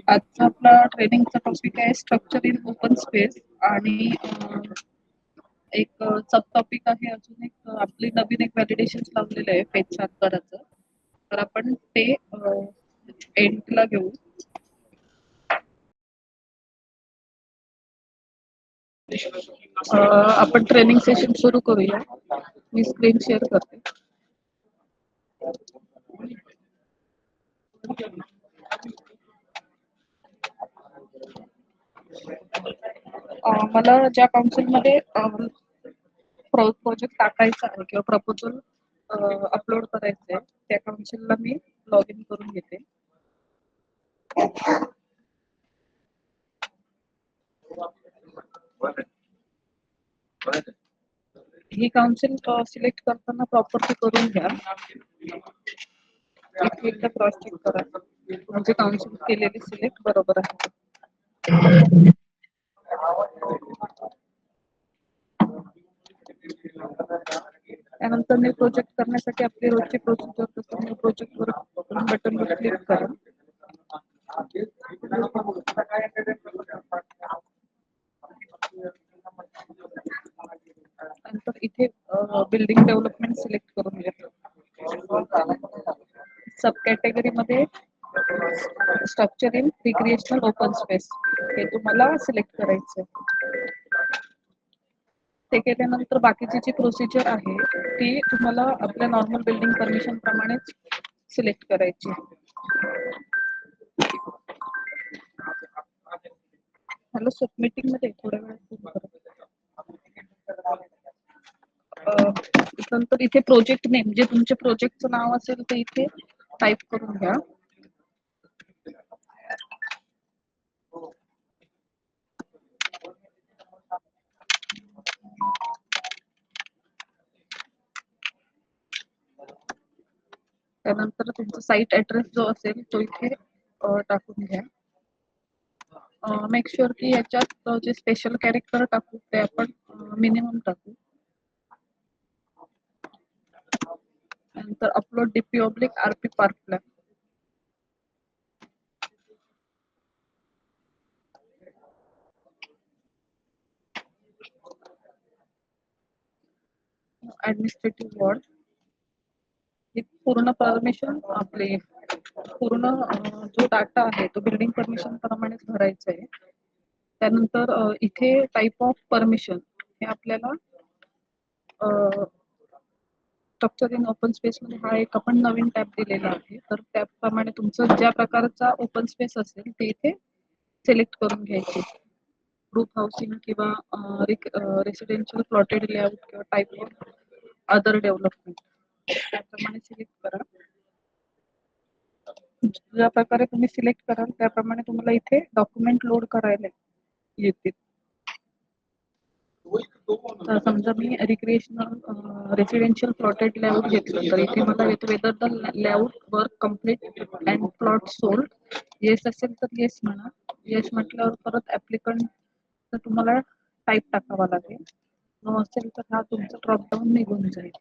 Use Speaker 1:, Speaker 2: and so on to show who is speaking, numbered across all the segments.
Speaker 1: आजचा आपला ट्रेनिंगचा टॉपिक आहे स्ट्रक्चर इन ओपन स्पेस आणि एक सब टॉपिक आहे अजून एक आपली नवीन एक व्हॅलिडेशन लावलेलं आहे पेज 7 करायचं. तर आपण ते एंडला घेऊ. आपण ट्रेनिंग सेशन सुरू करूया. मी स्क्रीन शेअर करते. मला ज्या काउन्सिलमध्ये प्रोजेक्ट टाकायचा आहे किंवा प्रपोजल अपलोड करायचं आहे त्या काउन्सिलला मी लॉग इन करून घेते. ही काउन्सिल सिलेक्ट करताना प्रॉपर्टी करून घ्या. इथे एकदा क्रॉस चेक करा म्हणजे काउन्सिल केलेली सिलेक्ट बरोबर आहे. त्यानंतर न्यू प्रोजेक्ट करण्यासाठी आपली रोजची प्रोसिजर तसं न्यू प्रोजेक्ट वर बटनवर क्लिक करा. नंतर इथे बिल्डिंग डेव्हलपमेंट सिलेक्ट करून घ्या. सब कॅटेगरी मध्ये structure in recreational open space हे तुम्हाला सिलेक्ट करायचं. ते केल्यानंतर बाकीची जी प्रोसिजर आहे ती तुम्हाला आपल्या नॉर्मल बिल्डिंग परमिशन प्रमाणेच सिलेक्ट करायची. हॅलो सर, मीटिंग मध्ये थोड्या वेळ नंतर इथे प्रोजेक्ट नेम जे तुमच्या प्रोजेक्टचं नाव असेल ते इथे टाईप करून घ्या. त्यानंतर तुमचा साईट ऍड्रेस जो असेल तो इथे टाकून घ्या. मेक शुअर की याच्यात जे स्पेशल कॅरेक्टर टाकू ते आपण मिनिमम टाकू. नंतर upload DP oblique RP park plan. Administrative ward ही पूर्ण परमिशन आपले पूर्ण जो डाटा आहे तो बिल्डिंग परमिशन प्रमाणेच भरायचा आहे. त्यानंतर इथे टाइप ऑफ परमिशन हे आपल्याला स्ट्रक्चर इन ओपन स्पेस मध्ये हा एक आपण नवीन टॅब दिलेला आहे. तर त्याप्रमाणे तुमचं ज्या प्रकारचा ओपन स्पेस असेल ते इथे सिलेक्ट करून घ्यायचे. ग्रुप हाऊसिंग किंवा रेसिडेन्शियल प्लॉटेड लेआउट किंवा टाइप ऑफ अदर डेव्हलपमेंट त्याप्रमाणे सिलेक्ट करा. ज्या प्रकारे तुम्ही सिलेक्ट कराल त्याप्रमाणे तुम्हाला इथे डॉक्युमेंट लोड करायला येतील. तर समजा मी रिक्रिएशनल रेसिडेन्शियल प्लॉटेड लेआउट घेतलं तर इथे मला येतो whether the layout work complete and plot sold. Yes असेल तर येस म्हणा. येस म्हटल्यावर परत ऍप्लिकंट तर तुम्हाला टाईप टाकावा लागेल. नो असेल तर हा तुमचा ड्रॉपडाऊन निघून जाईल.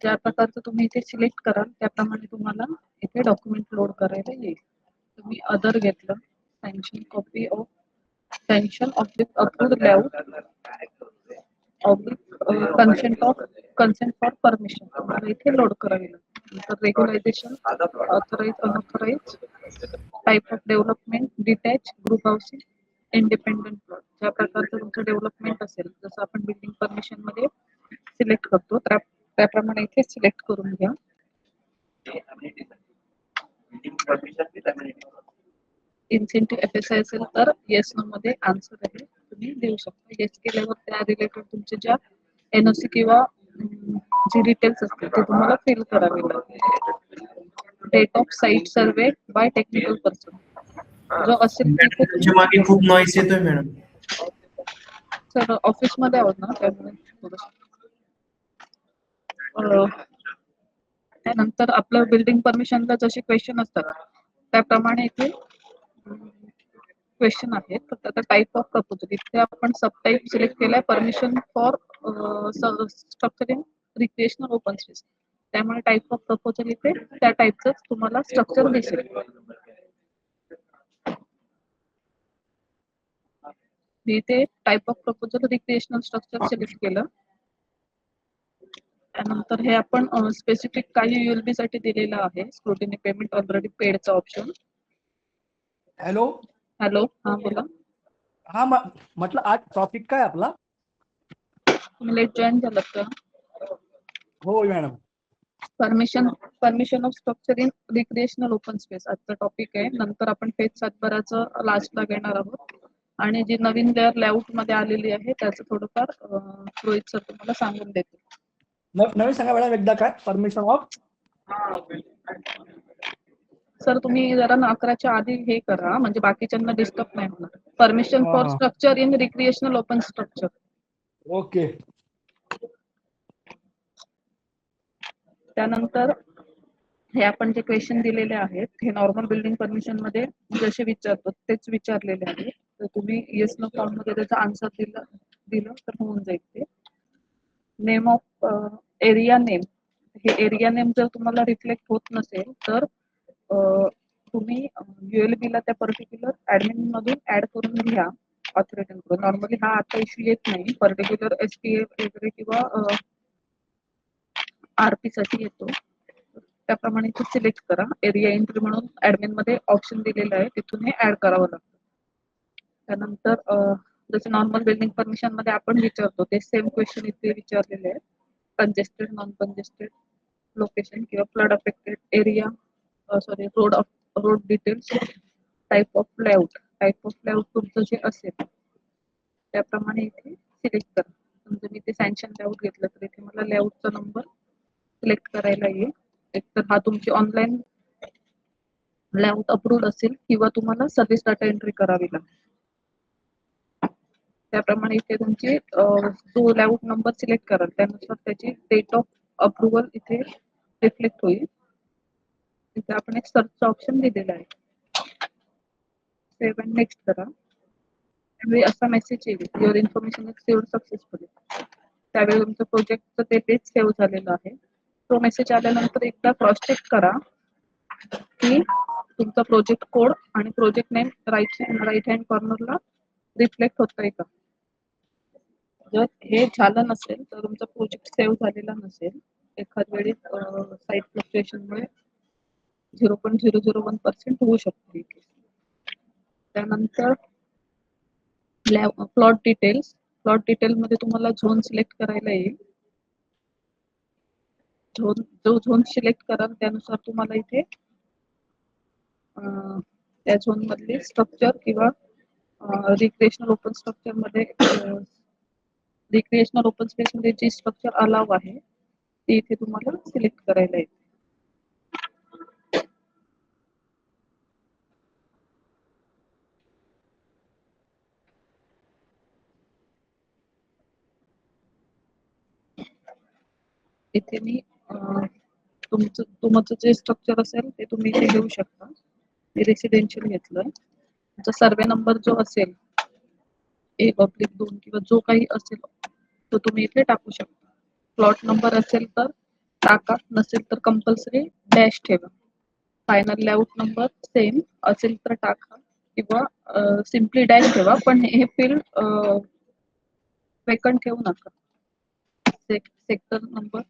Speaker 1: ज्या प्रकारचं तुम्ही इथे सिलेक्ट कराल त्याप्रमाणे तुम्हाला इथे डॉक्युमेंट लोड करायला येईल. तुम्ही अदर घेतलं sanction copy of sanction of the approved layout consent for permission तुम्हाला इथे लोड करावी लागेल. नंतर regularisation authorise unauthorise type of development detach group housing independent plot ज्या प्रकारचं तुमचं डेव्हलपमेंट असेल जसं आपण बिल्डिंग परमिशन मध्ये सिलेक्ट करतो त्याप्रमाणे इथे सिलेक्ट करून घ्या. इन्सेंटिव्ह FSI असेल तर येस नो मध्ये आन्सर आहे तुम्ही देऊ शकता. येस केल्यावर त्या रिलेटेड तुमचे ज्या NOC किंवा जे डिटेल्स असतील ते तुम्हाला फिल करावे लागेल. Date of site survey by technical person जो असेल
Speaker 2: तुमच्या मागे खूप नॉईज येतोय मॅडम.
Speaker 1: सर ऑफिस मध्ये आहोत ना त्यामुळे त्यानंतर आपलं बिल्डिंग परमिशनला जसे क्वेश्चन असतात त्याप्रमाणे इथे क्वेश्चन आहेत. फक्त आता टाइप ऑफ प्रपोजल इथे आपण सब टाइप सिलेक्ट केलाय permission for structure in recreational open space त्यामुळे टाइप ऑफ प्रपोजल इथे त्या टाइपच तुम्हाला स्ट्रक्चर दिसेल. मी इथे type of proposal recreational structure select केलं. त्यानंतर हे आपण स्पेसिफिक काही ULB साठी दिलेलं आहे, स्क्रुटिनी पेमेंट ऑलरेडी पेडचा ऑप्शन.
Speaker 3: हॅलो.
Speaker 1: हॅलो, हा बोला.
Speaker 3: हा म्हटलं आज टॉपिक काय आपला?
Speaker 1: तुम्ही लेट जॉईन झालात का?
Speaker 3: हो madam.
Speaker 1: Permission of structure in recreational open space आजचा टॉपिक आहे. नंतर आपण फेज 7 लास्टला घेणार आहोत. आणि जी नवीन लेअर लेआउट मध्ये आलेली आहे त्याचं थोडंफार रोहित सर तुम्हाला सांगून देतील.
Speaker 3: नवीन सांगा मॅडम एकदा काय परमिशन ऑफ.
Speaker 1: सर तुम्ही जरा 11च्या आधी हे करा म्हणजे बाकीच्यांना डिस्टर्ब नाही होणार. Permission for structure in recreational open structure.
Speaker 3: Okay.
Speaker 1: त्यानंतर हे आपण जे क्वेश्चन दिलेले आहेत हे नॉर्मल बिल्डिंग परमिशन मध्ये जसे विचारतो तेच विचारलेले आहेत. तर तुम्ही येस नो फॉर्म मध्ये त्याचा आन्सर दिलं तर होऊन जाईल ते. नेम ऑफ एरिया नेम, हे एरिया नेम जर तुम्हाला रिफ्लेक्ट होत नसेल तर तुम्ही ULB ला त्या पर्टिक्युलर ऍडमिन मधून ऍड करून घ्या ऑथॉरिटी कडून. नॉर्मली हा आता इश्यू येत नाही, पर्टिक्युलर SPF वगैरे किंवा RP साठी येतो. त्याप्रमाणे इथे सिलेक्ट करा. एरिया एंट्री म्हणून ऍडमिन मध्ये ऑप्शन दिलेलं आहे, तिथून हे ऍड करावं लागतं. त्यानंतर जसे नॉर्मल बिल्डिंग परमिशन मध्ये आपण विचारतो ते सेम क्वेश्चन इथे विचारलेले आहे. कंजेस्टेड, नॉन कंजेस्टेड, लोकेशन किंवा flood affected area, road details, type of layout. Type of layout तुमचं जे असेल त्याप्रमाणे इथे सिलेक्ट करा. समजा मी इथे सँक्शन लेआउट घेतलं तर इथे मला लेआउटचा नंबर सिलेक्ट करायला येईल. एकतर हा तुमची ऑनलाईन लेआउट अप्रूव्ड असेल किंवा तुम्हाला सर्व्हिस डाटा एंट्री करावी लागेल. त्याप्रमाणे इथे तुमची जो लेआउट नंबर सिलेक्ट कराल त्यानुसार त्याची डेट ऑफ अप्रुव्हल इथे रिफ्लेक्ट होईल. इथे आपण एक सर्चचा ऑप्शन दिलेला आहे. सेव्ह अँड नेक्स्ट करा. त्यावेळी असा मेसेज येईल, your information is saved successfully. त्यावेळी तुमचं प्रोजेक्टचं ते पेज सेव्ह झालेलं आहे. तो मेसेज आल्यानंतर एकदा क्रॉस चेक करा की तुमचा प्रोजेक्ट कोड आणि प्रोजेक्ट नेम राईट हँड कॉर्नरला रिफ्लेक्ट होतंय का. जर हे झालं नसेल तर तुमचा प्रोजेक्ट सेव्ह झालेला नसेल. एखाद वेळी साईट फ्लक्च्युएशनमुळे 0.001% होऊ शकते. त्यानंतर प्लॉट डिटेल मध्ये तुम्हाला झोन सिलेक्ट करायला येईल. जो झोन सिलेक्ट कराल त्यानुसार तुम्हाला इथे त्या झोन मधले स्ट्रक्चर किंवा रिक्रिएशनल ओपन स्ट्रक्चर मध्ये रिक्रिएशनल ओपन स्पेस मध्ये जी स्ट्रक्चर अलाव आहे ती इथे तुम्हाला सिलेक्ट करायला येईल. इथे मी तुमचं जे स्ट्रक्चर असेल ते तुम्ही इथे घेऊ शकता. मी रेसिडेन्शियल घेतलं. तुमचा सर्वे नंबर जो असेल 1/2 किंवा जो काही असेल तो तुम्ही इथे टाकू शकता. प्लॉट नंबर असेल तर टाका, नसेल तर कंपल्सरी डॅश ठेवा. फायनल लेआउट नंबर सेम असेल तर टाका किंवा सिम्पली डॅश ठेवा, पण हे फील्ड वेकंट ठेवू नका. सेक्टर नंबर,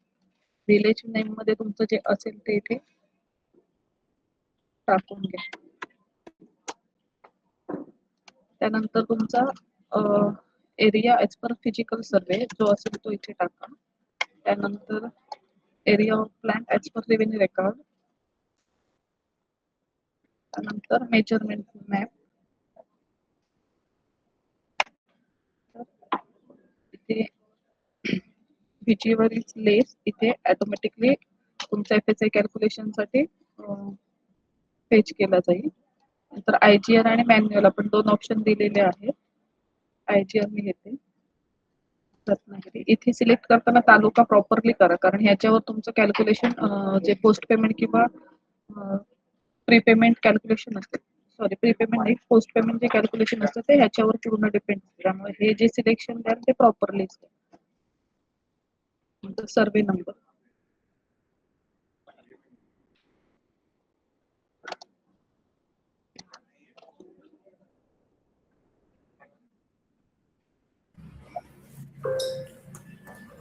Speaker 1: विलेज नेम मध्ये तुमचं जे असेल ते इथे टाकून घ्या. त्यानंतर तुमचा एरिया एज पर फिजिकल सर्वे जो असेल तो इथे टाका. त्यानंतर area of plant as per revenue record. त्यानंतर मेजरमेंट मॅप. इथे व्हिचिवर इज लेस इथे ऑटोमॅटिकली तुमच्या FSI कॅल्क्युलेशन साठी फेच केला जाईल. नंतर IGR आणि मॅन्युअल आपण 2 ऑप्शन दिलेले आहेत. IGR मी घेते रत्नागिरी. इथे सिलेक्ट करताना तालुका प्रॉपरली करा, कारण ह्याच्यावर तुमचं कॅल्क्युलेशन जे पोस्ट पेमेंट किंवा प्रीपेमेंट कॅल्क्युलेशन असते, प्रीपेमेंट नाही पोस्ट पेमेंट जे कॅल्क्युलेशन असतं ते ह्याच्यावर पूर्ण डिपेंड. त्यामुळे हे जे सिलेक्शन द्याल ते प्रॉपरली सर्वे नंबर.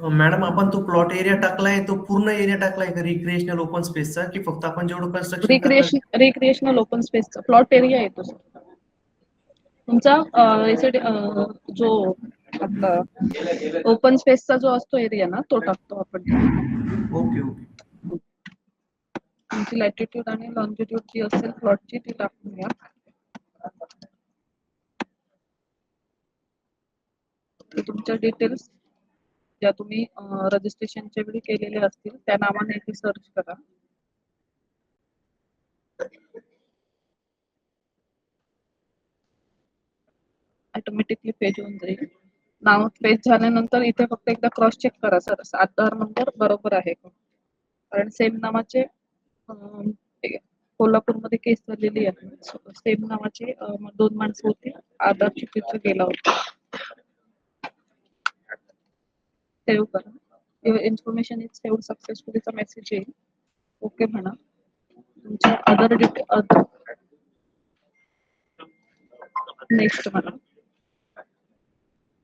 Speaker 2: मॅडम आपण तो प्लॉट एरिया टाकलाय तो पूर्ण एरिया टाकलाय का रिक्रिएशनल ओपन स्पेसचा की फक्त आपण जेवढं कन्स्ट्रक्शन करणार
Speaker 1: रिक्रिएशनल ओपन स्पेसचा प्लॉट एरिया येतो सर तुमचा जो आपला ओपन स्पेसचा जो असतो एरिया ना तो टाकतो आपण
Speaker 2: ओके ओके
Speaker 1: तुमची लॅटिट्यूड आणि लॉन्जिट्यूड जी असेल प्लॉटची ती टाकून घ्या तुमच्या डिटेल्स ज्या तुम्ही रजिस्ट्रेशनच्या वेळी केलेल्या असतील त्या नावाने इथे सर्च करा ऑटोमॅटिकली पेज होऊन जाईल नाव पेज झाल्यानंतर इथे फक्त एकदा क्रॉस चेक करा सर आधार नंबर बरोबर आहे का कारण सेम नावाचे कोल्हापूरमध्ये केस झालेली आहे सेम नावाचे 2 माणसं होती आधार चुकीचं गेला होता सेव्ह करा युअर इन्फॉर्मेशन इज सेव्ह सक्सेसफुलीचा मेसेज येईल ओके म्हणा तुमच्या अदर नेक्स्ट म्हणा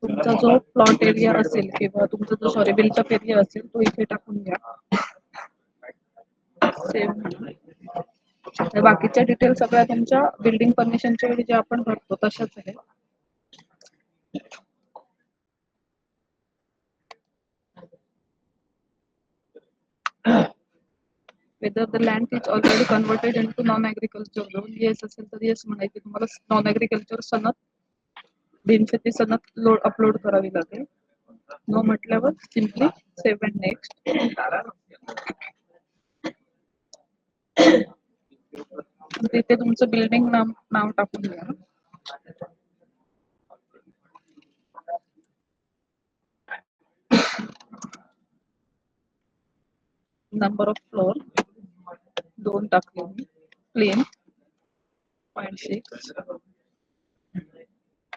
Speaker 1: तुमचा जो प्लॉट एरिया असेल किंवा तुमचा जो सॉरी बिल्टअप एरिया असेल तो इथे टाकून घ्या सेव्ह बाकीच्या डिटेल सगळ्या तुमच्या बिल्डिंग परमिशनच्या वेळी जे आपण भरतो तशाच आहे whether the land is already converted into non-agriculture zone yes असेल तर yes म्हणायचे तुम्हाला नॉन ऍग्रिकल्चर सनद बिनशेती सनद अपलोड करावी लागेल नो म्हटल्यावर सिम्पली सेव्ह अँड नेक्स्ट तिथे तुमचं बिल्डिंग नाव टाकून द्या नंबर ऑफ फ्लोर 2 टाकले मी प्लेन 0.6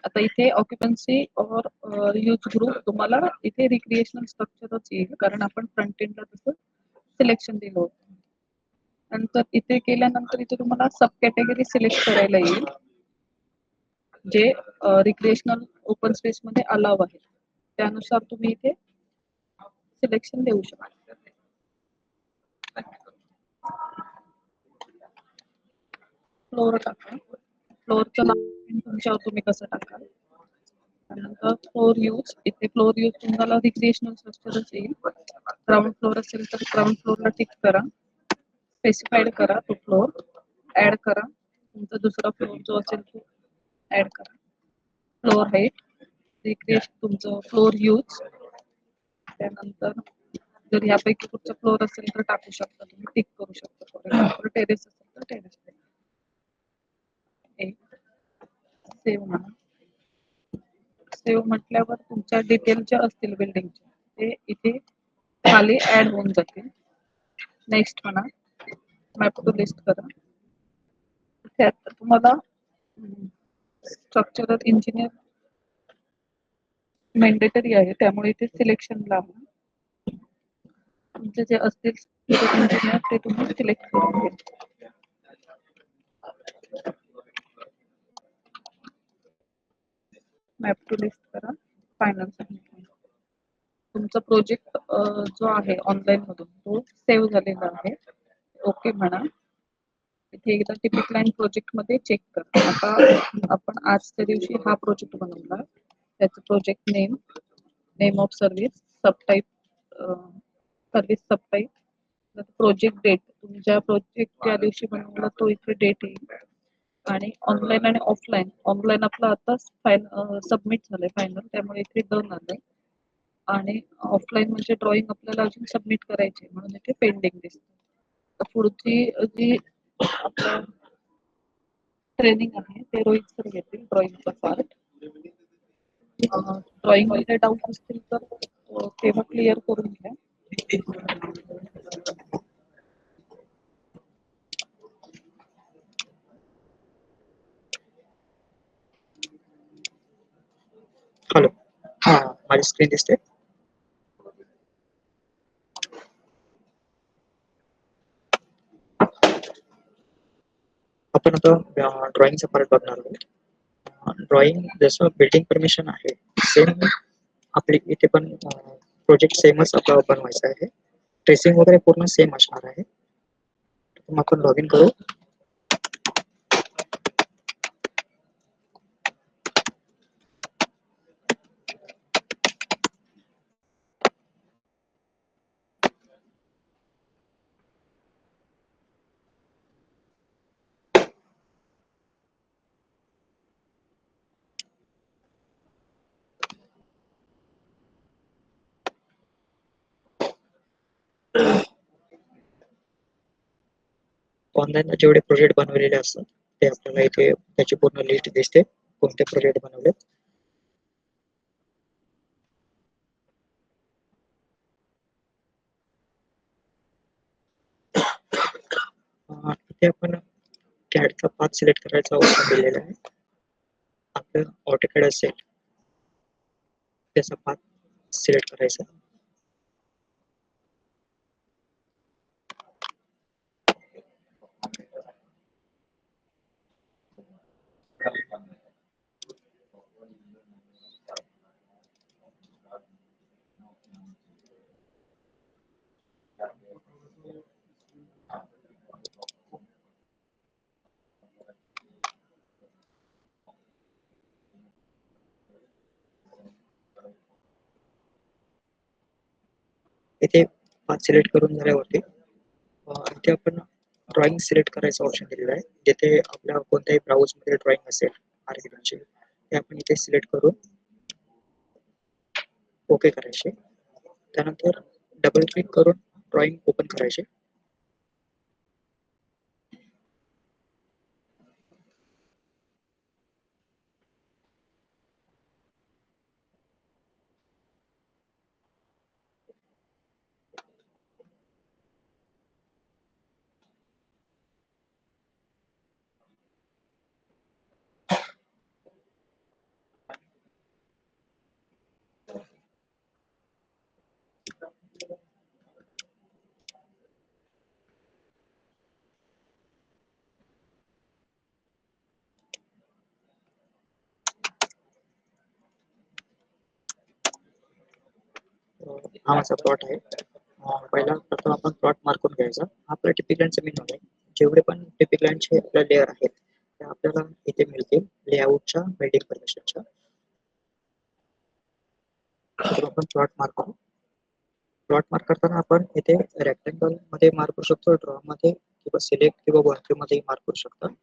Speaker 1: आता इथे ऑक्युपन्सी और यूज ग्रुप तुम्हाला इथे रिक्रिएशनल स्ट्रक्चरच येईल कारण आपण फ्रंट एंडला तसं सिलेक्शन दिलं होतं नंतर इथे केल्यानंतर इथे तुम्हाला सब कॅटेगरी सिलेक्ट करायला येईल जे रिक्रिएशनल ओपन स्पेस मध्ये अलाव आहे त्यानुसार तुम्ही इथे सिलेक्शन देऊ शकता फ्लोर टाका फ्लोरचं नाव तुमच्यावर तुम्ही कसं टाकाल त्यानंतर फ्लोर यूज इथे फ्लोर यूज तुम्हाला रिक्रिएशनल स्ट्रक्चरच येईल ग्राउंड फ्लोर असेल तर ग्राउंड फ्लोरला टिक करा स्पेसिफाईड करा तो फ्लोर ऍड करा तुमचा दुसरा फ्लोर जो असेल तो ऍड करा फ्लोर हाईट रिक्रिएशन तुमचं फ्लोर यूज त्यानंतर जर यापैकी कुठचा फ्लोर असेल तर टाकू शकता तुम्ही टिक करू शकता फॉर एक्झाम्पल टेरेस असेल तर टेरेस सेव्ह म्हणा सेव्ह म्हटल्यावर तुमच्या डिटेल ज्या असतील बिल्डिंगच्या ते इथे खाली ऍड होऊन जातील नेक्स्ट म्हणा मॅप टू लिस्ट करा त्यात तुम्हाला स्ट्रक्चरल इंजिनियर मॅन्डेटरी आहे त्यामुळे इथे सिलेक्शनला तुमचे जे असतील इंजिनियर ते तुम्ही सिलेक्ट करून घ्या मॅप टू लिस्ट करा फायनल तुमचा प्रोजेक्ट जो आहे ऑनलाईन मधून तो सेव्ह झालेला आहे ओके म्हणा इथे एकदा टिपिक लाईन प्रोजेक्ट मध्ये चेक करा आता आपण आजच्या दिवशी हा प्रोजेक्ट बनवला त्याचं project name of service subtype service subtype project date तुमच्या प्रोजेक्ट ज्या दिवशी बनवला तो इथे डेट येईल आणि ऑनलाईन आणि ऑफलाईन आपलं आता सबमिट झालंय फायनल त्यामुळे इथे डन आलंय आणि ऑफलाईन म्हणजे ड्रॉइंग आपल्याला अजून सबमिट करायचे म्हणून इथे पेंडिंग दिसतं पुढची जी आपलं ट्रेनिंग आहे ते रोहित सर घेतील ड्रॉइंगचा पार्ट ड्रॉइंग मध्ये डाऊट असतील तर तेव्हा क्लिअर करून घ्या
Speaker 4: हॅलो हा माझी स्क्रीन दिसते आपण आता ड्रॉइंगचा पार्ट बघणार आहोत ड्रॉइंग जसं बिल्डिंग परमिशन आहे सेम आपली इथे पण प्रोजेक्ट सेमच आपला बनवायचा आहे. ट्रेसिंग वगैरे पूर्ण सेम असणार आहे. मग आपण लॉग इन करू. ऑनलाईन जेवढे प्रोजेक्ट बनवलेले असतात ते आपल्याला इथे त्याची पूर्ण लिस्ट दिसते, कोणते प्रोजेक्ट बनवलेत. इथे आपण कॅडचा पाथ सिलेक्ट करायचा ऑप्शन दिलेला आहे. आपलं ऑटोकॅड असेल त्याचा पाथ सिलेक्ट करायचा. इथे पाथ सिलेक्ट करून झाल्यावरती इथे आपण ड्रॉइंग सिलेक्ट करायचा ऑप्शन दिलेला आहे. जिथे आपल्या कोणत्याही ब्राउज मध्ये ड्रॉइंग असेल आर्किटेक्टची ते आपण इथे सिलेक्ट करून ओके करायचे. त्यानंतर डबल क्लिक करून ड्रॉइंग ओपन करायचे. हा माझा प्लॉट आहे. पहिला प्रथम आपण प्लॉट मार्क करून घ्यायचा. आपल्या टिपिक लाईनचा मेनू आहे. जेवढे पण टिपिक लाईनचे आपल्या लेअर आहेत ते आपल्याला इथे मिळतील लेआउटच्या बिल्डिंग परमिशनच्या. आपण प्लॉट मार्क करू. प्लॉट मार्क करताना आपण इथे रेक्टेंगल मध्ये मार्क करू शकतो, ड्रॉ मध्ये किंवा सिलेक्ट किंवा बॉन्ड्री मध्ये मार्क करू शकतो.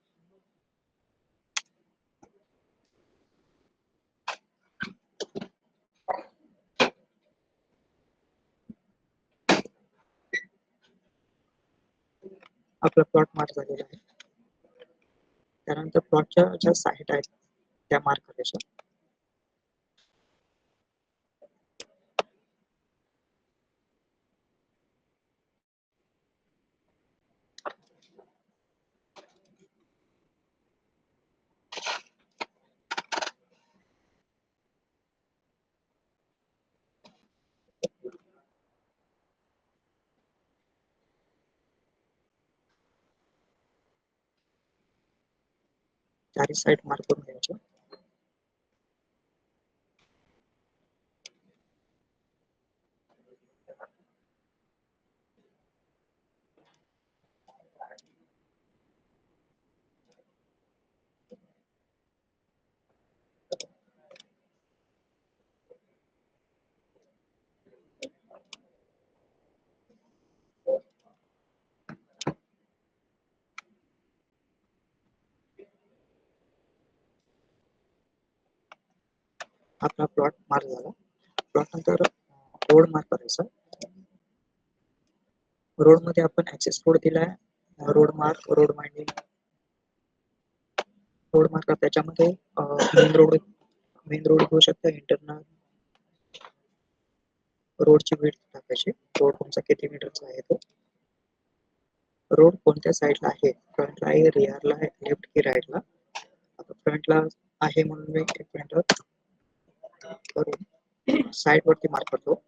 Speaker 4: आपला प्लॉट मार्क झालेला आहे. त्यानंतर प्लॉटच्या ज्या साईड आहेत त्या मार्क करायच्या. चारी साईड मार्क करून घ्यायच्या. आपला प्लॉट मार्क झाला. प्लॉट नंतर रोड मार्क करायचा. रोड मध्ये आपण ऍक्सेस कोड दिलाय. Road mark, road minding, road mark त्याच्यामध्ये मेन रोड घेऊ शकता. इंटरनल रोडची विड्थ टाकायची. रोड तुमचा किती मीटरचा आहे तो. रोड कोणत्या साईडला आहे, फ्रंटला आहे, रिअरला आहे, लेफ्ट की राईटला. आता फ्रंटला आहे म्हणून मी एक मिनिट करून साईड वरती मार्क करतो.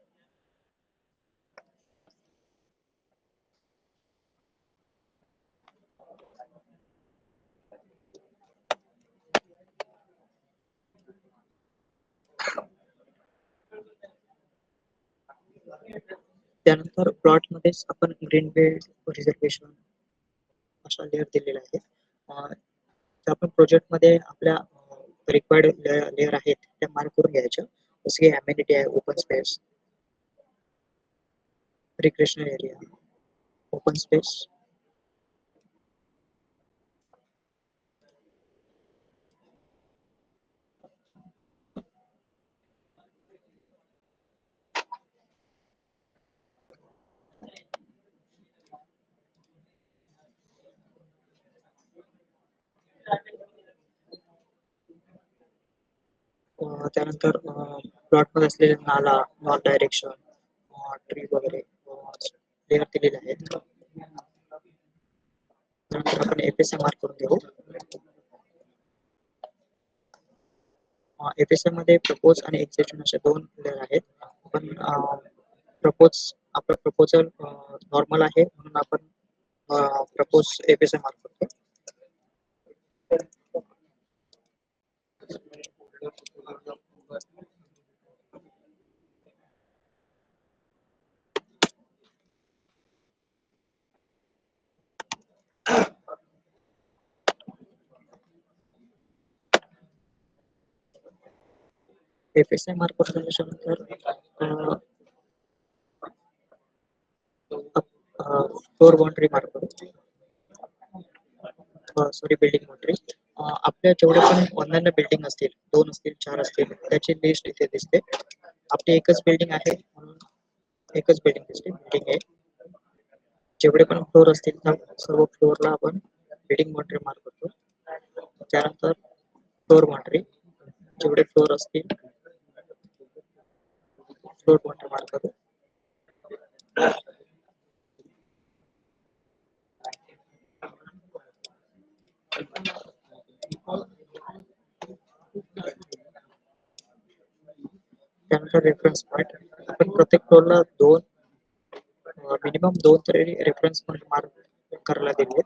Speaker 4: त्यानंतर प्लॉट मध्येच आपण ग्रीन बेल्ट रिझर्वेशन अशा लेअर दिलेला आहे. तर आपण प्रोजेक्ट मध्ये आपल्या रिक्वायर्ड लेअर आहेत त्या मार्क करून घ्यायच्या. जसे की अमेनिटी आहे, open space, recreational area, open space, त्यानंतर प्लॉट मध्ये असलेले नाला, नॉर्थ डायरेक्शन, ट्री वगैरे लेअर दिलेले आहेत. त्यानंतर आपण एफएसए मार्क करून घेऊ. एफएसए मध्ये प्रपोज आणि एक्झिक्युशन असे दोन लेअर आहेत. आपण आपलं प्रपोजल नॉर्मल आहे म्हणून आपण प्रपोज एफएसए मार्क करतो. एफएसए मार्क करून झाल्यानंतर फ्लोर बाउंड्री मार्क करू. Sorry, building boundary. आपल्या जेवढे पण ऑनलाईन बिल्डिंग असतील, 2 असतील, 4 असतील, त्याची लिस्ट इथे दिसते. आपली एकच बिल्डिंग आहे म्हणून एकच बिल्डिंग दिसते, बिल्डिंग आहे. जेवढे पण फ्लोर असतील त्या सर्व फ्लोअरला आपण बिल्डिंग बाउंड्री मार्क करतो. त्यानंतर फ्लोर बाउंड्री, जेवढे फ्लोर असतील फ्लोर बाउंड्री मार्क करू. त्यानंतर रेफरन्स पॉईंट, आपण प्रत्येक फ्लोअरला मिनिमम 2 तरी रेफरन्स पॉईंट मार्क करायला दिले.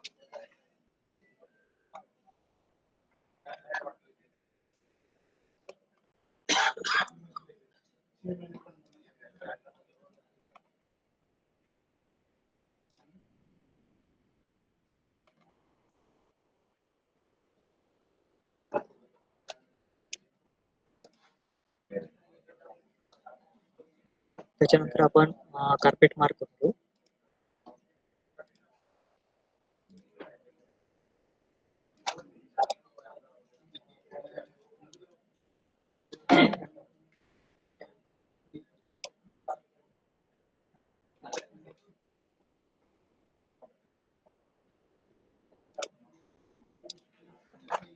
Speaker 4: त्याच्यानंतर आपण कार्पेट मार्क करतो.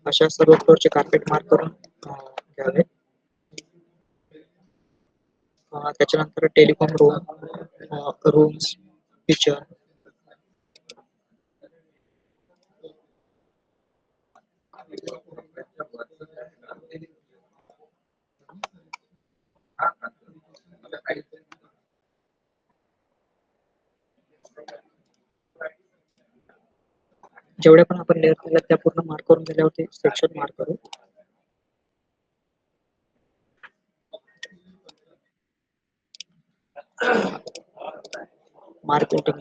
Speaker 4: अशा सर्व फ्लोअरचे कार्पेट मार्क करून घ्यावे. त्याच्यानंतर टेलिकॉम रूम्स, किचन, जेवढ्या पण आपण लेअर केल्या त्या पूर्ण मार्क करून गेल्यावरती सेक्शन मार्क करू. मार्केटिंग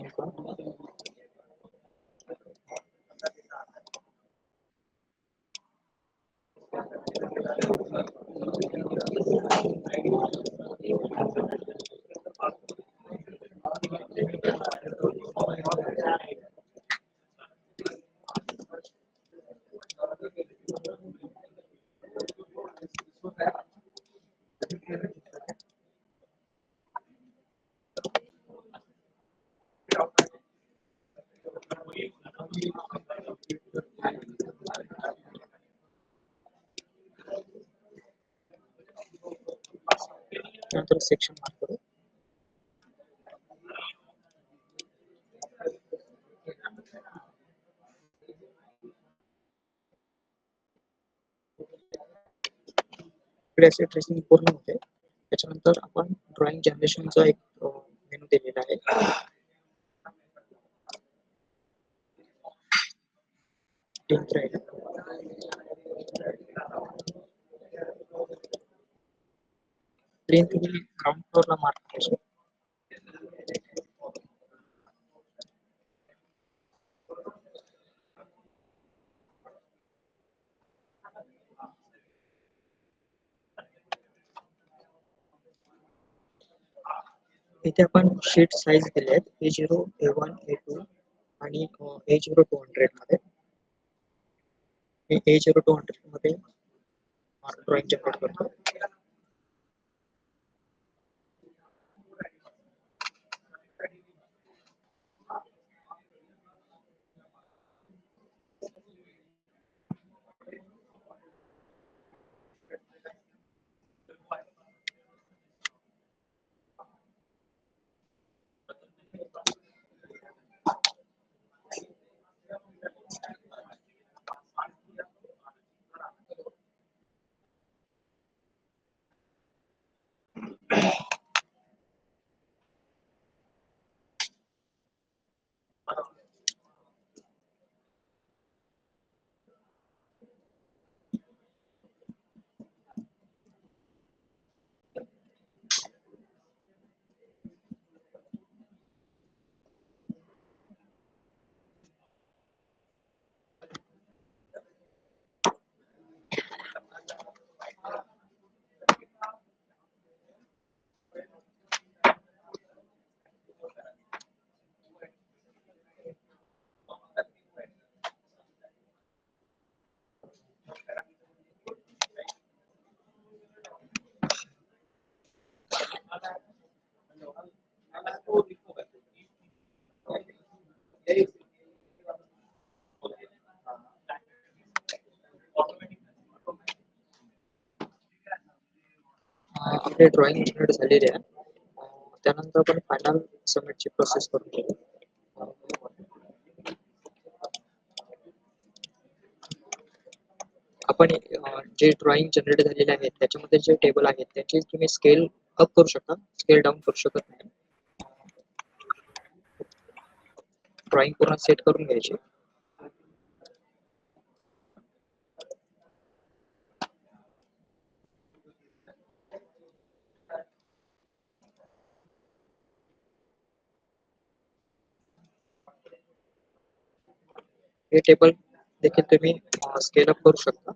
Speaker 4: नंतर सेक्शन मार्क करू. असे ट्रेसिंग पूर्ण होते. त्याच्यानंतर आपण ड्रॉइंग जनरेशनचा एक मेनू दिलेला आहे. ग्राउंड फ्लोअरला मार्क करायचं. इथे आपण शीट साईज दिले आहेत A0, A1, A2 आणि A0 to 100 मध्ये. मी A0 to 100 मध्ये ड्रॉइंग जनरेट करतो. इथे ड्रॉइंग जनरेट झालेली आहे. त्यानंतर आपण फायनल सबमिटची प्रोसेस करून घेऊ. आपण जे ड्रॉइंग जनरेट झालेले आहेत त्याच्यामध्ये जे टेबल आहेत त्याची तुम्ही स्केल अप करू शकता, स्केल डाऊन करू शकत नाही. ड्रॉइंग पूर्ण सेट करून घ्यायची. हे टेबल देखील तुम्ही स्केल अप करू शकता.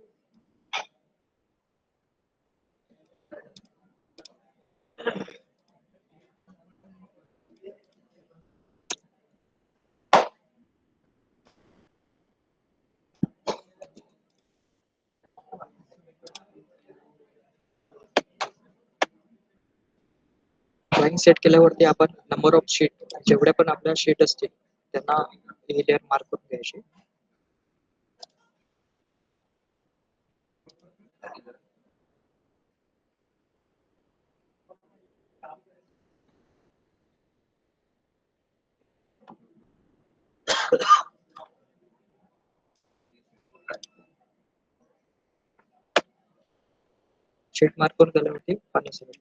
Speaker 4: ड्रॉइंग सेट केल्यावरती आपण नंबर ऑफ शीट जेवढ्या पण आपल्या शीट असतील त्यांना हे लेअर मार्क करून घ्यायची. शीट मार्क करून झाल्यावरती फायनल सबमिट.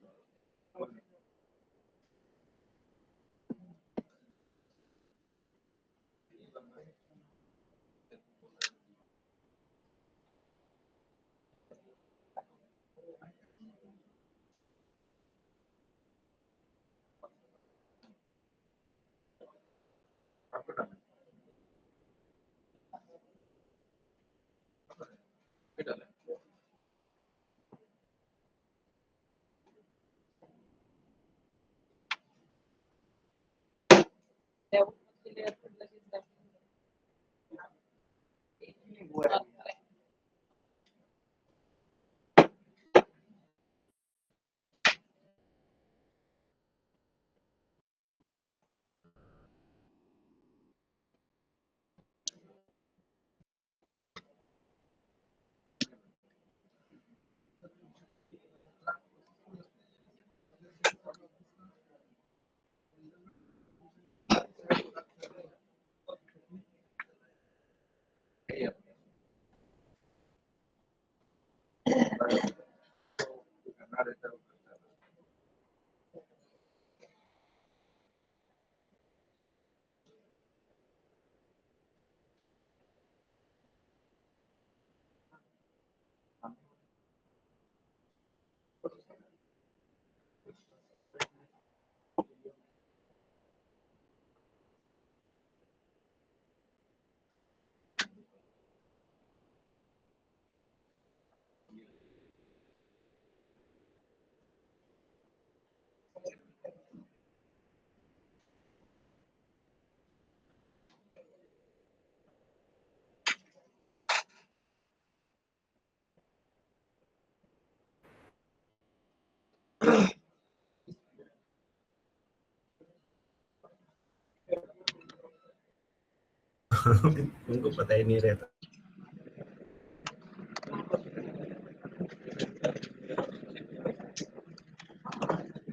Speaker 5: उनको पता ही नहीं रहता।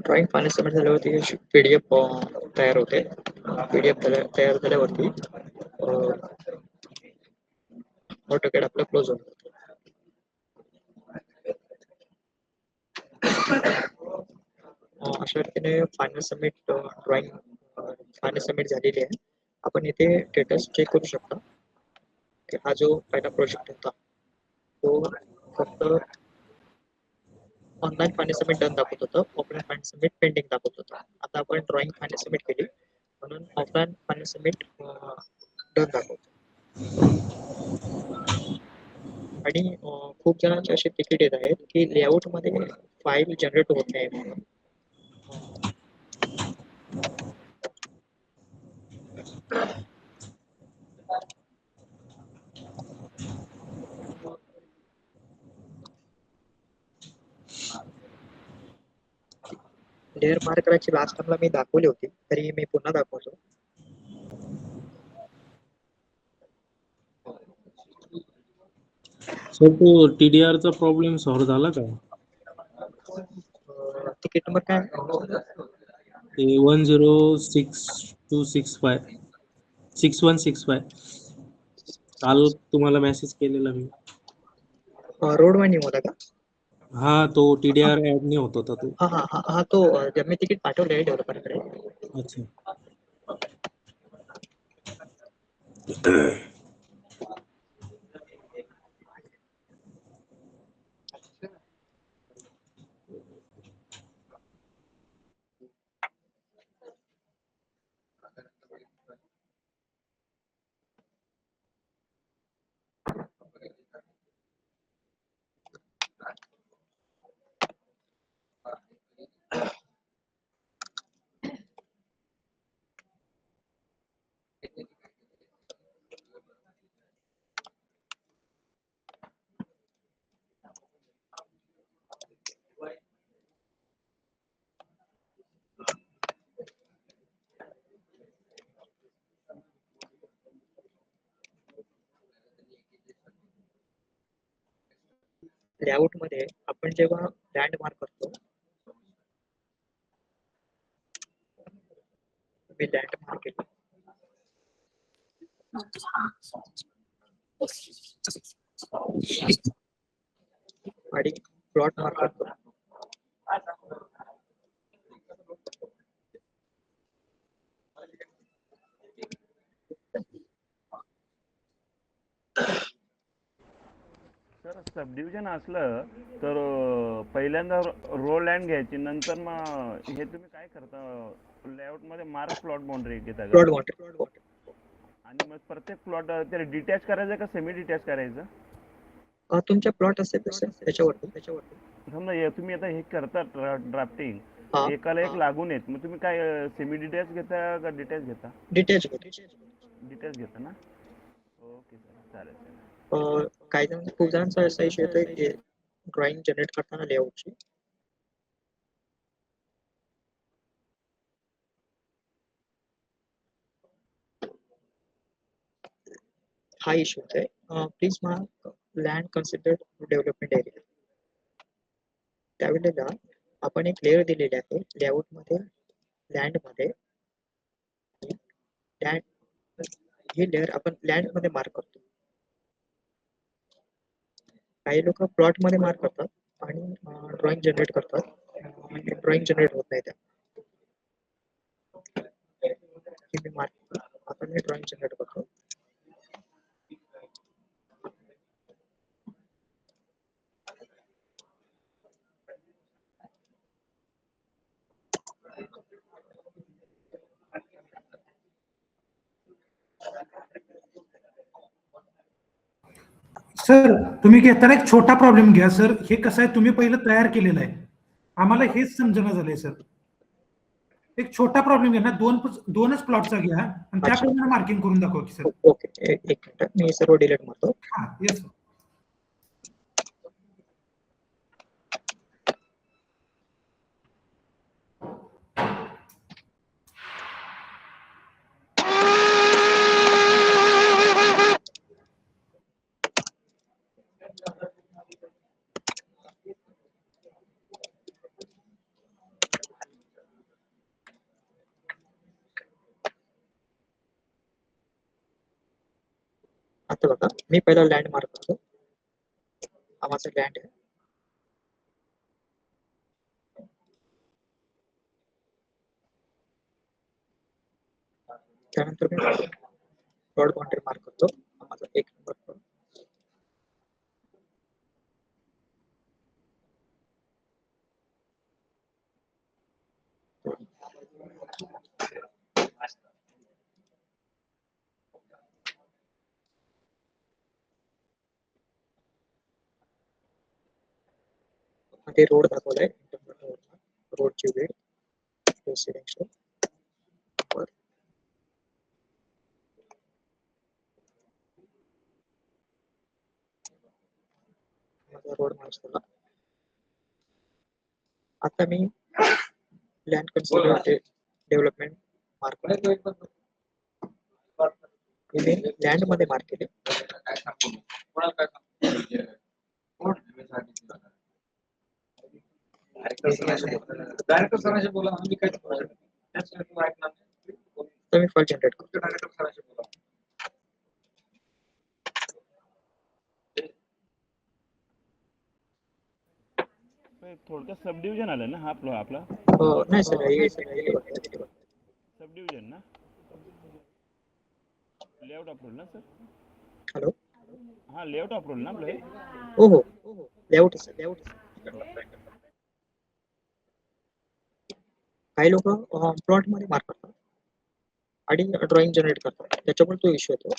Speaker 4: ड्रॉइंग फायनल सबमिट झाल्यावरती पीडीएफ तयार होते. पीडीएफ तयार झाल्यावरती ऑटोकॅड आपलं क्लोज होतं. अशा रीतीने final submit drawing final submit झालेली आहे. आपण इथे स्टेटस चेक करू शकता की हा जो पहिला प्रोजेक्ट होता तो फक्त ऑनलाईन फायनल सबमिट डन दाखवत होतं, ऑफलाईन फायनल सबमिट पेंडिंग दाखवत होतं. आता आपण ड्रॉइंग फायनल सबमिट केली म्हणून ऑफलाईन फायनल सबमिट डन दाखवतो. आणि खूप जणांचे असे तिकीट येत आहेत की लेआउट मध्ये फाईल जनरेट होत नाही म्हणून. लेअर मार्क करायची लास्ट टाइमला मी दाखवली होती, तरी मी पुन्हा दाखवतो.
Speaker 5: सर तो TDR चा प्रॉब्लेम सॉल्व्ह झाला का?
Speaker 4: तिकीट नंबर काय?
Speaker 5: ते 106265 6165 काल तुम्हाला मेसेज केलेला मी.
Speaker 4: रोड वाइंडिंग होता का?
Speaker 5: हा तो TDR ऍड नाही होत होता तो.
Speaker 4: हा तो जब मी तिकीट पाठवले आहे डेव्हलपरकडे.
Speaker 5: अच्छा.
Speaker 4: लेआउट मध्ये आपण जेव्हा लँडमार्क करतो, मी लँडमार्क केलं आणि प्लॉट मार्क करतो.
Speaker 6: सर सब डिव्हिजन असलं तर पहिल्यांदा रो लँड घ्यायची, नंतर मग हे तुम्ही काय करता लेआउट मध्ये मार्क प्लॉट बाउंड्री घेता का?
Speaker 4: Plot boundary.
Speaker 6: आणि मग प्रत्येक प्लॉट ते डिटॅच करायचं का सेमी डिटॅच करायचं?
Speaker 4: तुमच्या प्लॉट असेल तसं त्याच्यावरती.
Speaker 6: समजा तुम्ही आता हे करता ड्राफ्टिंग,
Speaker 4: हा.
Speaker 6: एकाला एक लागून येत, मग तुम्ही काय सेमी डिटॅच घेता का डिटॅच घेता?
Speaker 4: डिटेल्स
Speaker 6: डिटॅच घेता ना? ओके सर, चालेल.
Speaker 4: काही जण खूप जणांचा असा इश्यू येतोय की ड्रॉइंग जनरेट करताना लेआउटची हा इश्यू आहे. Please mark land considered development area. त्यावेळेला आपण एक लेअर दिलेली आहे लेआउट मध्ये, लँड मध्ये. ही लेअर आपण लँड मध्ये मार्क करतो. काही लोक प्लॉट मध्ये मार्क करतात आणि ड्रॉइंग जनरेट करतात, म्हणजे ड्रॉइंग जनरेट होत नाही त्या. मार्क आपण ड्रॉइंग जनरेट करतो.
Speaker 7: सर तुम्ही घेताना एक छोटा प्रॉब्लेम घ्या सर. हे कसं आहे, तुम्ही पहिलं तयार केलेलं आहे, आम्हाला हेच समजणं झालंय सर. एक छोटा प्रॉब्लेम घ्या ना, दोनच प्लॉटचा घ्या आणि त्याप्रमाणे मार्किंग करून दाखवा की सर.
Speaker 4: ओके, एक मिनिट मी सर्व डिलीट मारतो.
Speaker 7: हा येस सर.
Speaker 4: बघा, मी पहिला लँड मार्क करतो. हा माझा लँड आहे. त्यानंतर मी प्लॉट बाउंड्री मार्क करतो. हा माझा 1 नंबर प्लॉट. मध्ये रोड दाखवलाय. रोडची वेळ रेसिडेन्शियल माझा रोड मार्क झाला. आता मी land consider development mark me land मध्ये मार्क केले. तर मी फाईल जनरेट करतो.
Speaker 6: थोडक्यात सब डिव्हिजन आलं ना हा आपला
Speaker 4: नाही सर,
Speaker 6: सब डिव्हिजन ना. लेआउट अप्रूव्हल ना सर.
Speaker 4: हॅलो,
Speaker 6: हा लेआउट अप्रूव्हल ना आपलं हे.
Speaker 4: हो हो लेआउट सर, लेआउट. काही लोक प्लॉट मध्ये मार्क करतात आणि ड्रॉइंग जनरेट करतात, त्याच्यामुळे तो इश्यू येतो.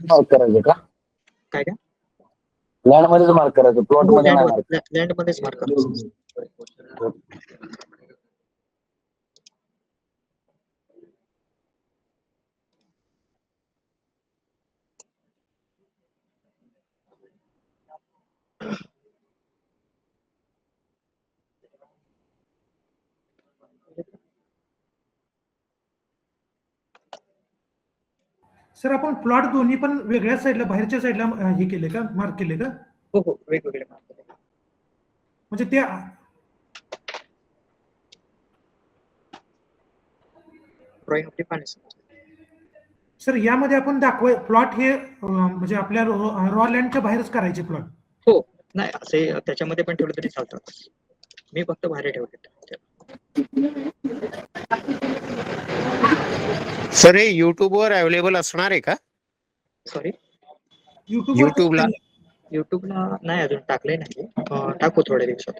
Speaker 8: मार्क करायचं का?
Speaker 4: काय काय
Speaker 8: लँड मध्येच मार्क करायचं, प्लॉट मध्ये नाही मार्क.
Speaker 4: लँड मध्येच मार्क करायचं.
Speaker 7: सर आपण प्लॉट दोन्ही पण वेगळ्या साईडला, बाहेरच्या साईडला हे केले का, मार्क केले का?
Speaker 4: हो हो, वेगवेगळे मार्क केले.
Speaker 7: म्हणजे ते
Speaker 4: ड्रॉइंग आपली पाणी.
Speaker 7: सर यामध्ये आपण दाखवाय प्लॉट हे म्हणजे आपल्या रॉ लँडच्या बाहेरच करायचे प्लॉट?
Speaker 4: हो, नाही असे त्याच्यामध्ये पण ठेवलं तरी चालतात. मी फक्त बाहेर ठेवले.
Speaker 9: सर हे युट्यूबवर अवेलेबल असणार आहे का?
Speaker 4: सॉरी,
Speaker 9: युट्यूबला
Speaker 4: युट्यूबला नाही अजून टाकले नाही. टाकू थोड्या दिवसात.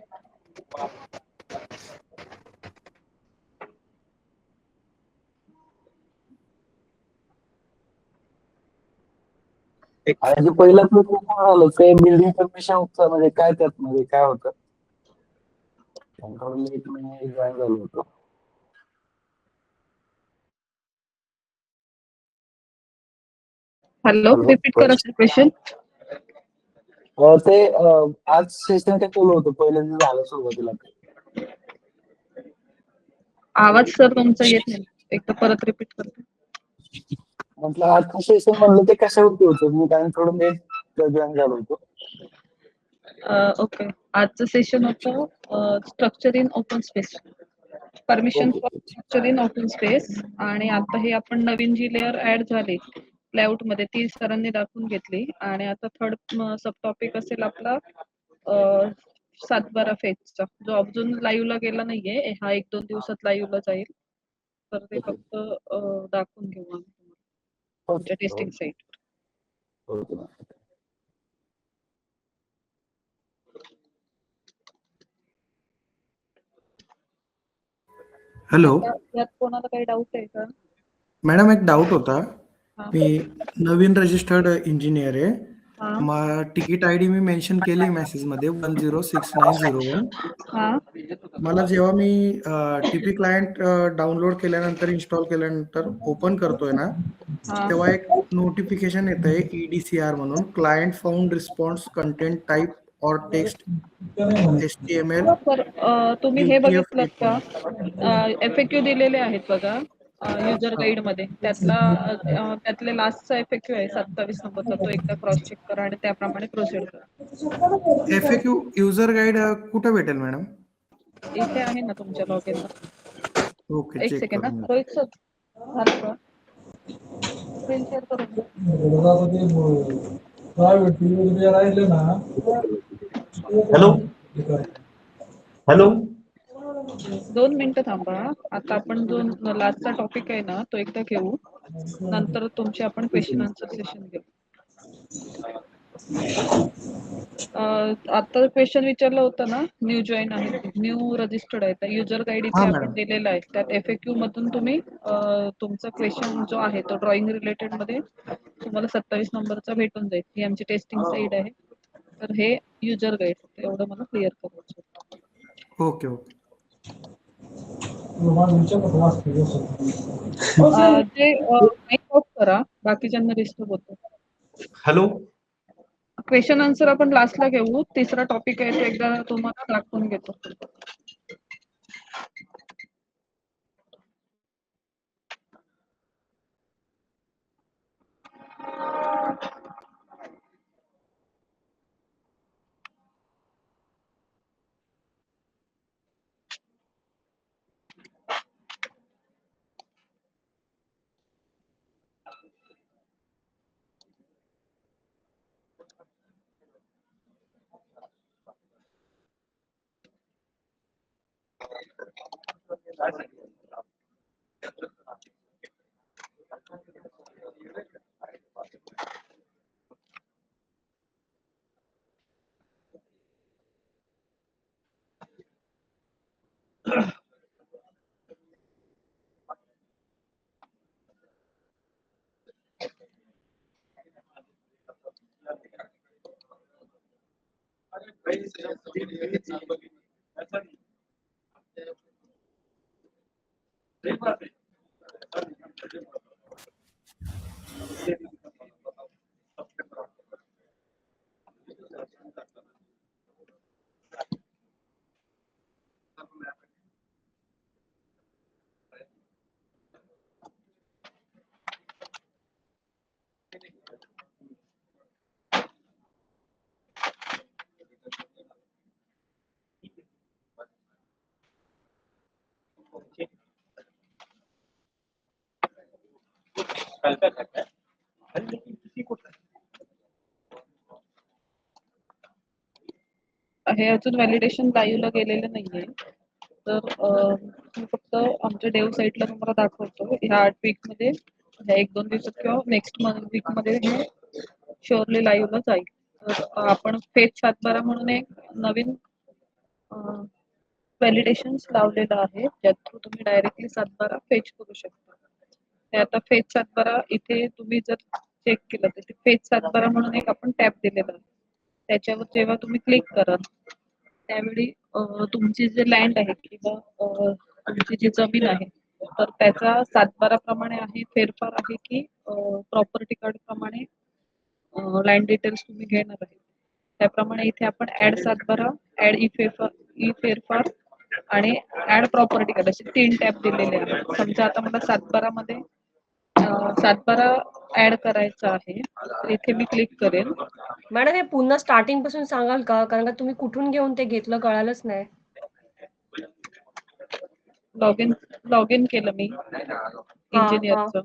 Speaker 8: आणि पहिला आलं ते बिल्डिंग परमिशन म्हणजे काय, त्यात मध्ये काय होतं? जॉईन झालो होतो.
Speaker 1: हॅलो, रिपीट करा सर क्वेश्चन.
Speaker 8: ते आज सेशन काय केलं होतं पहिल्यांदा झालं सुरुवातीला.
Speaker 1: आवाज सर तुमचा येत नाही, एकदा परत रिपीट करते.
Speaker 8: म्हटलं आजचं सेशन म्हणलं ते कशावरती होतं? मी कारण थोडं जॉईन झालो होतो.
Speaker 1: ओके, आजचं सेशन होतं structure in open space, permission for structure in open space. आणि आता हे आपण नवीन जी लेअर ऍड झाली लेआउट मध्ये ती सरांनी दाखवून घेतली. आणि आता थर्ड सब टॉपिक असेल आपला 7/12 फेजचा, जो अजून लाईव्हला गेला नाहीये. हा 1-2 दिवसात लाईव्हला जाईल. तर ते फक्त दाखवून घेऊ आम्ही तुमच्या टेस्टिंग साईट.
Speaker 10: हॅलो
Speaker 1: यात कोणाला काही डाऊट आहे का?
Speaker 10: मॅडम, एक डाऊट होता.
Speaker 1: हा.
Speaker 10: मी नवीन रजिस्टर्ड इंजिनियर आहे.
Speaker 1: हा.
Speaker 10: तिकीट आयडी मी मेन्शन केली मेसेज मध्ये 106901.
Speaker 1: हा.
Speaker 10: मला जेव्हा मी टीपी क्लायंट डाउनलोड केल्यानंतर, इन्स्टॉल केल्यानंतर ओपन करतोय ना, तेव्हा एक नोटिफिकेशन येत आहे EDCR म्हणून, client found response content type और टेक्स्ट HTML.
Speaker 1: तुम्ही हे बघितलं का? FAQ दिलेले आहेत बघा युजर गाईड मध्ये. त्यातले लास्टचा FAQ आहे 27 नंबरचा, तो एकदा क्रॉस चेक करा आणि त्याप्रमाणे प्रोसीड करा.
Speaker 10: FAQ युजर गाईड कुठे भेटेल मॅडम?
Speaker 1: इथे आहे ना तुमच्या लॉगिनला.
Speaker 10: ओके,
Speaker 1: एक
Speaker 10: चेक
Speaker 1: सेकंड
Speaker 10: करून
Speaker 1: रोहित सर झालं का? स्क्रीन शेअर करून द्या.
Speaker 3: हॅलो हॅलो
Speaker 1: 2 मिनिटं थांबा. आता आपण जो लास्टचा टॉपिक आहे ना तो एकदा घेऊ, नंतर तुमचे आपण क्वेश्चन आन्सर सेशन घेऊ. आता क्वेश्चन विचारलं होतं ना, न्यू जॉईन आहे, न्यू रजिस्टर्ड आहे, युजर गाईड इथे
Speaker 10: हा,
Speaker 1: आपण
Speaker 10: मॅडम.
Speaker 1: दिलेला आहे. त्यात FAQ मधून तुम्ही तुमचा क्वेश्चन जो आहे तो ड्रॉइंग रिलेटेड मध्ये तुम्हाला 27 नंबरचा भेटून जाईल. ही आमची टेस्टिंग साईड आहे. तर हे युजर गाईड एवढं मला क्लिअर करायचं होतं.
Speaker 10: Okay okay.
Speaker 1: जे माईक ऑफ करा, बाकीच्यांना डिस्टर्ब होतं.
Speaker 3: हॅलो
Speaker 1: क्वेश्चन आन्सर आपण लास्टला घेऊ. तिसरा टॉपिक आहे तो एकदा तुम्हाला दाखवून घेतो. हे अजून व्हॅलिडेशन लाईव्हला गेलेलं नाहीये. तर मी फक्त आमच्या डेव साईटला तुम्हाला दाखवतो. ह्या 8 वीक मध्ये, ह्या 1-2 दिवसात किंवा नेक्स्ट वीक मध्ये हे शुअरली लाईव्हला जाईल. तर आपण फेज 712 म्हणून एक नवीन व्हॅलिडेशन्स लावलेलं आहे, ज्यात थ्रू तुम्ही डायरेक्टली 712 फेच करू शकता. ते आता फेज 712 इथे तुम्ही जर चेक केलं तर फेज 712 म्हणून एक आपण टॅब दिलेला आहे. त्याच्यावर जेव्हा तुम्ही क्लिक कराल त्यावेळी तुमची जे लँड आहे किंवा तुमची जी जमीन आहे तर त्याचा 712 प्रमाणे आहे, फेरफार आहे की प्रॉपर्टी कार्ड प्रमाणे लँड डिटेल्स तुम्ही घेणार आहे. त्याप्रमाणे इथे आपण ऍड 712, ऍड ई फेरफार आणि ऍड प्रॉपर्टी कार्ड असे 3 टॅब दिलेले आहेत. समजा आता मला 712 मध्ये 712 ऍड करायचं आहे, तर इथे मी क्लिक करेन.
Speaker 11: मॅडम हे पुन्हा स्टार्टिंग पासून सांगाल का, कारण का तुम्ही कुठून घेऊन ते घेतलं कळालंच नाही.
Speaker 1: लॉग इन केलं मी इंजिनियरचं.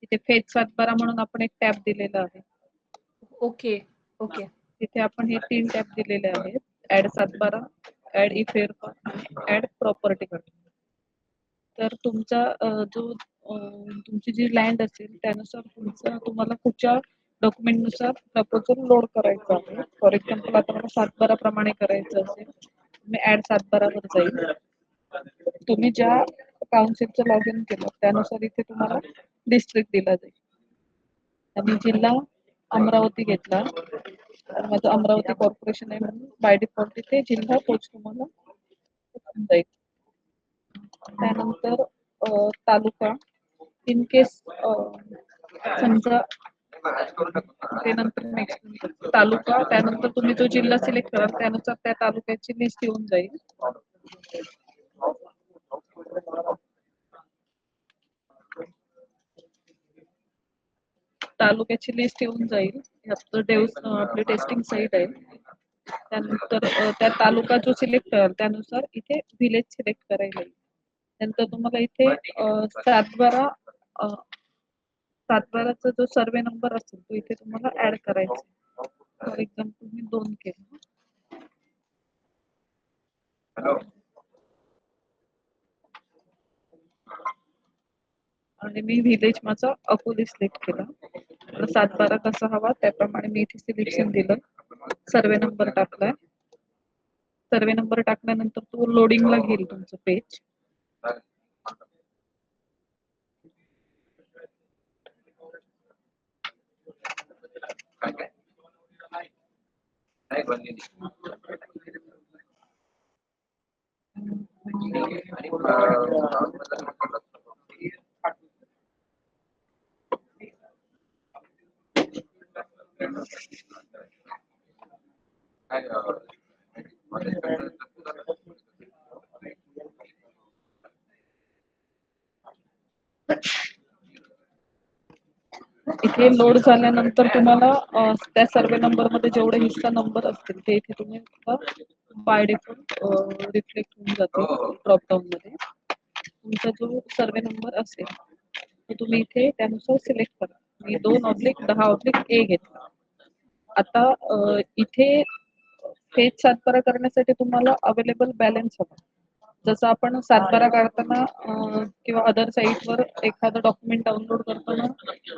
Speaker 1: इथे फेज 712 म्हणून आपण एक टॅब दिलेला आहे.
Speaker 11: Okay okay.
Speaker 1: तिथे आपण हे 3 टॅब दिलेले आहेत, ऍड 712, ऍड ई फेरफार, ऍड प्रॉपर्टी कार्ड. तर तुमचा जो तुमची जी लँड असेल त्यानुसार तुम्हाला कुठच्या डॉक्युमेंट नुसार प्रपोजल लोड करायचं आहे. फॉर एक्झाम्पल आता मला 712 प्रमाणे करायचं असेल, मी ऍड 712 वर जाईल. तुम्ही ज्या काउन्सिलचं लॉग इन केलं त्यानुसार इथे तुम्हाला डिस्ट्रिक्ट दिला जाईल. आणि जिल्हा अमरावती घेतला तर माझं अमरावती कॉर्पोरेशन आहे म्हणून बाय डिफॉल्ट इथे जिल्हा पोच तुम्हाला जाईल. त्यानंतर तालुका, इन केस समजा ते नंतर नेक्स्ट तालुका, त्यानंतर तुम्ही जो जिल्हा सिलेक्ट कराल त्यानुसार त्या तालुक्याची लिस्ट येऊन जाईल. तालुक्याची लिस्ट येऊन जाईल. आपली टेस्टिंग साईट आहे. त्यानंतर त्या तालुका जो सिलेक्ट कराल त्यानुसार इथे विलेज सिलेक्ट करायला येईल. नंतर तुम्हाला इथे 712 सातबाराचा जो सर्वे नंबर असेल तो इथे तुम्हाला ऍड करायचा. फॉर एक्झाम्पल मी 2 केलं. आणि मी व्हिलेज माझा अकोले सिलेक्ट केला. मला सातबारा कसा हवा त्याप्रमाणे मी इथे सिलेक्शन दिलं. सर्वे नंबर टाकलाय. सर्वे नंबर टाकल्यानंतर तो लोडिंगला घेईल तुमचं पेज. इथे लोड झाल्यानंतर तुम्हाला त्या सर्वे नंबर मध्ये जेवढे हिस्सा नंबर असतील ते इथे तुम्ही बाय डिफॉल्ट रिफ्लेक्ट होऊन जाते ड्रॉप डाऊन मध्ये. तुमचा जो सर्वे नंबर असेल तो तुम्ही इथे त्यानुसार सिलेक्ट करा. मी 2/10/A घेतला. आता इथे फेज सातबारा करण्यासाठी तुम्हाला अवेलेबल बॅलन्स हवा. जसं आपण सातबारा काढताना किंवा अदर साईटवर एखादं डॉक्युमेंट डाउनलोड करताना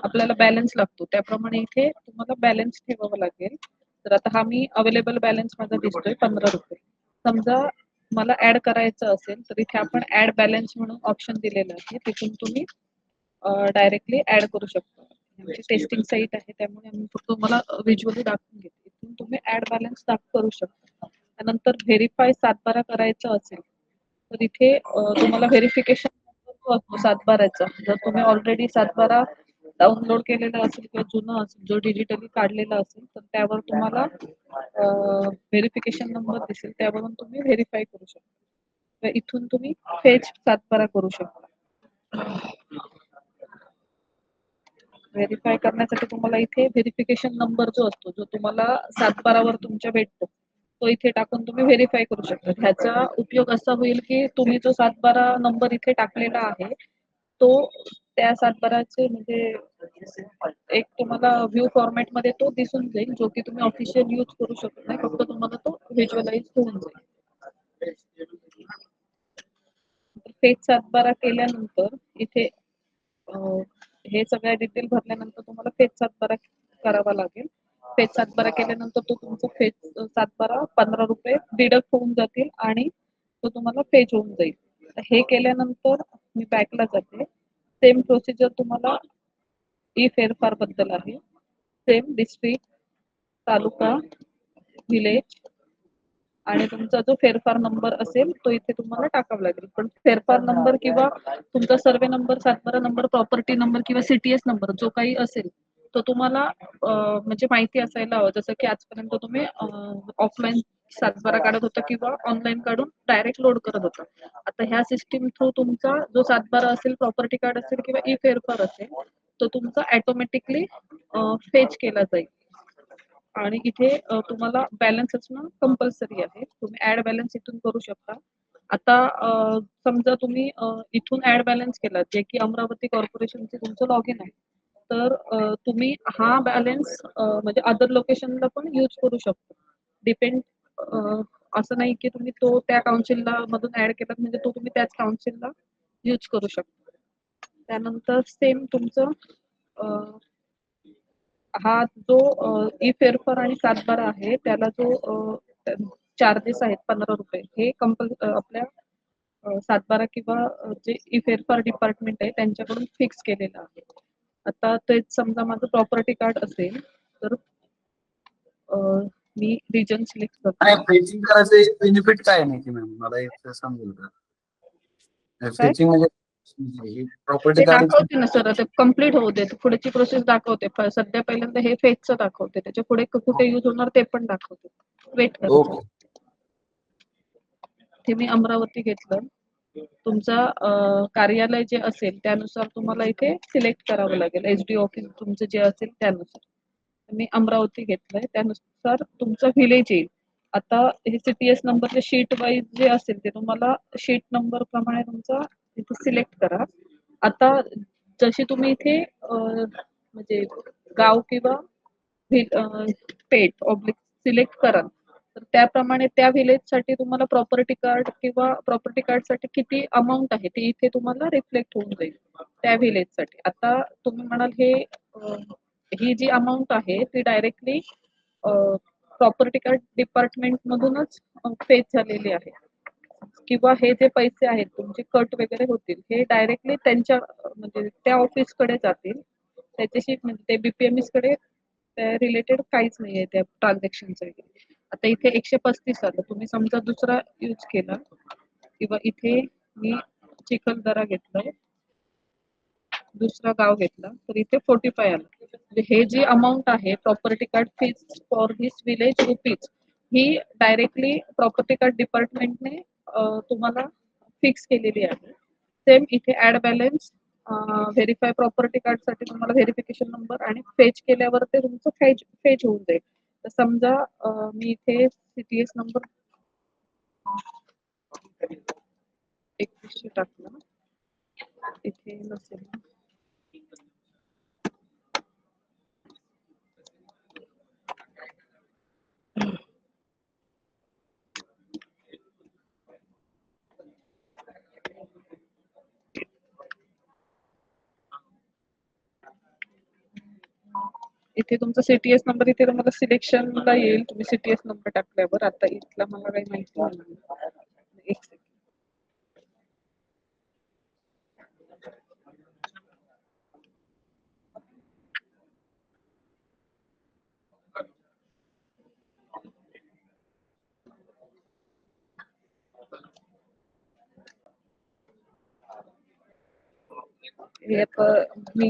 Speaker 1: आपल्याला बॅलन्स लागतो, त्याप्रमाणे इथे तुम्हाला बॅलन्स ठेवावा लागेल. तर आता हा मी अवेलेबल बॅलन्स माझा दिसतोय 15 रुपये. समजा मला ऍड करायचं असेल तर इथे आपण ऍड बॅलन्स म्हणून ऑप्शन दिलेलं आहे. तिथून तुम्ही डायरेक्टली ऍड करू शकता. आमची टेस्टिंग साईट आहे त्यामुळे आम्ही फक्त तुम्हाला व्हिज्युअली दाखवून घेतो. इथून तुम्ही ऍड बॅलन्स करू शकता. त्यानंतर व्हेरीफाय सातबारा करायचं असेल तर इथे तुम्हाला व्हेरिफिकेशन असतो सातबाराचा. जर तुम्ही ऑलरेडी सातबारा डाउनलोड केलेला असेल किंवा जुना असेल जो डिजिटली काढलेला असेल तर त्यावर तुम्हाला व्हेरिफिकेशन नंबर दिसेल, त्यावरून तुम्ही व्हेरीफाय करू शकता. इथून तुम्ही फेज सातबारा करू शकता. व्हेरीफाय करण्यासाठी तुम्हाला इथे व्हेरिफिकेशन नंबर जो असतो जो तुम्हाला सातबारावर तुमच्या भेटतो तो इथे टाकून तुम्ही व्हेरीफाय करू शकता. ह्याचा उपयोग असा होईल की तुम्ही जो सातबारा नंबर इथे टाकलेला आहे तो त्या सातबाराचे म्हणजे एक तुम्हाला व्ह्यू फॉर्मॅट मध्ये तो दिसून जाईल, जो की तुम्ही ऑफिशियल यूज करू शकत नाही. फक्त तुम्हाला तो व्हिज्युअलाइज होऊन जाईल. फेज सातबारा केल्यानंतर इथे हे सगळ्या डिटेल भरल्यानंतर तुम्हाला फेज सातबारा करावा लागेल. फेज सातबारा केल्यानंतर तो तुमचा फेज सातबारा 15 रुपये डिडक्ट होऊन जातील आणि तो तुम्हाला फेज होऊन जाईल. हे केल्यानंतर मी बॅकला जाते. सेम प्रोसिजर तुम्हाला ई फेरफार बद्दल आहे. सेम डिस्ट्रिक्ट, तालुका, विलेज आणि तुमचा जो फेरफार नंबर असेल तो इथे तुम्हाला टाकावा लागेल. पण फेरफार नंबर किंवा तुमचा सर्वे नंबर, सातबारा नंबर, प्रॉपर्टी नंबर किंवा सीटीएस नंबर जो काही असेल तो तुम्हाला म्हणजे माहिती असायला हवं. जसं की आजपर्यंत तुम्ही ऑफलाईन सातबारा काढत होता किंवा ऑनलाईन काढून डायरेक्ट लोड करत होता. आता ह्या सिस्टीम थ्रू तुमचा जो सातबारा असेल, प्रॉपर्टी कार्ड असेल किंवा ई फेरफार असेल तो तुमचा ऑटोमॅटिकली फेच केला जाईल. आणि इथे तुम्हाला बॅलन्स असणं कंपल्सरी आहे. तुम्ही ऍड बॅलन्स इथून करू शकता. आता समजा तुम्ही इथून ऍड बॅलन्स केला जे की अमरावती कॉर्पोरेशनचे तुमचं लॉग इन आहे, तर तुम्ही हा बॅलन्स म्हणजे अदर लोकेशनला पण यूज करू शकता. डिपेंड असं नाही की तुम्ही तो त्या काउन्सिलला मधून ऍड केला म्हणजे तो तुम्ही त्याच काउन्सिलला यूज करू शकता. त्यानंतर सेम तुमचं हा जो ई फेरफार आणि सातबारा आहे त्याला जो चार्जेस आहेत 15 रुपये हे आपल्या सातबारा किंवा जे ई फेरफार डिपार्टमेंट आहे त्यांच्याकडून फिक्स केलेलं आहे. आता तेच समजा माझं प्रॉपर्टी कार्ड असेल तर मी रिजन सिलेक्ट करतो.
Speaker 8: फेचिंग करायचं बेनिफिट काय नाही मॅम, मला एक समजेल का? फेचिंग म्हणजे प्रॉपर्टी कार्ड
Speaker 1: दाखवते ना सर, ते कम्प्लीट होऊ दे, पुढची प्रोसेस दाखवते. सध्या पहिल्यांदा हे फेजचं दाखवते, त्याच्या पुढे कुठे यूज होणार ते पण दाखवते. वेट करा. ते मी अमरावती घेतलं. तुमचा कार्यालय जे असेल त्यानुसार तुम्हाला इथे सिलेक्ट करावं लागेल. एसडी ऑफिस तुमचं जे असेल त्यानुसार. मी अमरावती घेतलंय, त्यानुसार तुमचा व्हिलेज येईल. आता हे सीटीएस नंबरचे शीट वाईज जे असेल ते तुम्हाला शीट नंबर प्रमाणे तुमचा इथे सिलेक्ट करा. आता जशी तुम्ही इथे म्हणजे गाव किंवा पेट ऑब्लिक सिलेक्ट कराल तर त्याप्रमाणे त्या विलेज साठी तुम्हाला प्रॉपर्टी कार्ड किंवा प्रॉपर्टी कार्ड साठी किती अमाऊंट आहे ते इथे तुम्हाला रिफ्लेक्ट होऊन जाईल त्या विलेज साठी. आता तुम्ही म्हणाल ही जी अमाऊंट आहे ती डायरेक्टली प्रॉपर्टी कार्ड डिपार्टमेंट मधूनच फेच झालेली आहे किंवा हे जे पैसे आहेत तुमचे कट वगैरे होतील हे डायरेक्टली त्यांच्या म्हणजे त्या ऑफिस कडे जातील. त्याच्याशी म्हणजे ते बीपीएमएस कडे रिलेटेड काहीच नाहीये त्या ट्रान्झॅक्शनचं वगैरे. आता इथे 135 आलं तुम्ही समजा दुसरा यूज केला किंवा इथे मी चिखलदरा घेतलं दुसरा गाव घेतला तर इथे 45 आलं. म्हणजे हे जी अमाऊंट आहे property card fees for this village rupees ही डायरेक्टली प्रॉपर्टी कार्ड डिपार्टमेंटने तुम्हाला फिक्स केलेली आहे. सेम इथे add balance verify property card साठी तुम्हाला व्हेरिफिकेशन नंबर आणि फेच केल्यावर ते तुमचं फेच होऊन जाईल. तर समजा मी इथे सीटीएस नंबर 2100 टाकला इथे नसेल इथे तुमचा सीटीएस नंबर इथे तुम्हाला सिलेक्शनला येईल तुम्ही सीटीएस नंबर टाकल्यावर. आता इथला मला काही माहिती नाही. एक सेकंड हे आता मी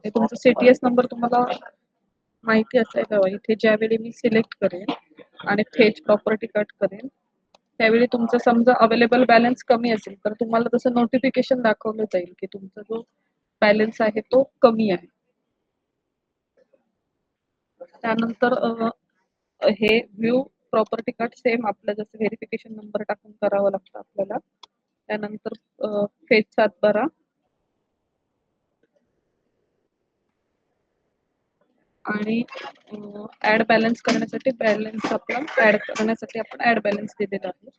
Speaker 1: हे तुमचा सीटीएस नंबर तुम्हाला माहिती असायला हवा. इथे ज्यावेळी मी सिलेक्ट करेन आणि फेच प्रॉपर्टी कट करेन त्यावेळी तुमचं समजा अवेलेबल बॅलन्स कमी असेल तर तुम्हाला तसं नोटिफिकेशन दाखवलं जाईल की तुमचा जो बॅलन्स आहे तो कमी आहे. त्यानंतर हे व्ह्यू प्रॉपर्टी कार्ड सेम आपलं जसं व्हेरिफिकेशन नंबर टाकून करावं लागतं आपल्याला. त्यानंतर फेच 712 आणि ऍड बॅलन्स करण्यासाठी आपण ऍड बॅलन्स दिलेला आहे.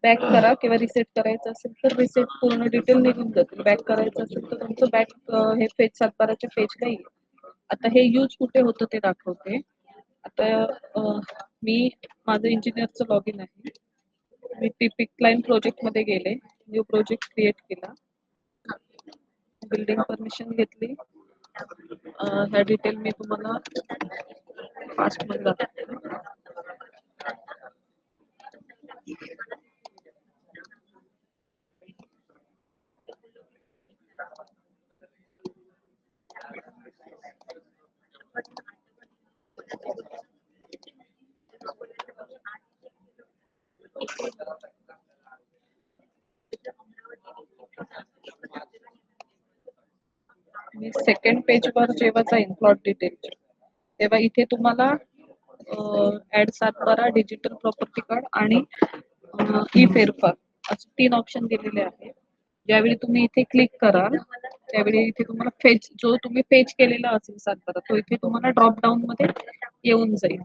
Speaker 1: बॅक करा किंवा रिसेट करायचं असेल तर रिसेट पूर्ण डिटेल निघून जातील. बॅक करायचं असेल तर तुमचं बॅक हे फेज 712च्या पेजला येईल. आता हे यूज कुठे होतं ते दाखवते. आता मी माझं इंजिनियरचं लॉग इन आहे. मी टिपिक क्लायंट प्रोजेक्ट मध्ये गेले न्यू प्रोजेक्ट क्रिएट केला बिल्डिंग परमिशन घेतली. ह्या डिटेल मी तुम्हाला फास्ट मध्ये दाखवते. मी सेकंड पेज वर जेव्हा जाईन प्लॉट डिटेल तेव्हा इथे तुम्हाला ऍड 712 डिजिटल प्रॉपर्टी कार्ड आणि ई फेरफार असे 3 ऑप्शन दिलेले आहेत. ज्यावेळी तुम्ही इथे क्लिक कराल त्यावेळी इथे तुम्हाला फेच जो तुम्ही फेच केलेला असेल 712 तो इथे तुम्हाला ड्रॉप डाऊन मध्ये येऊन जाईल.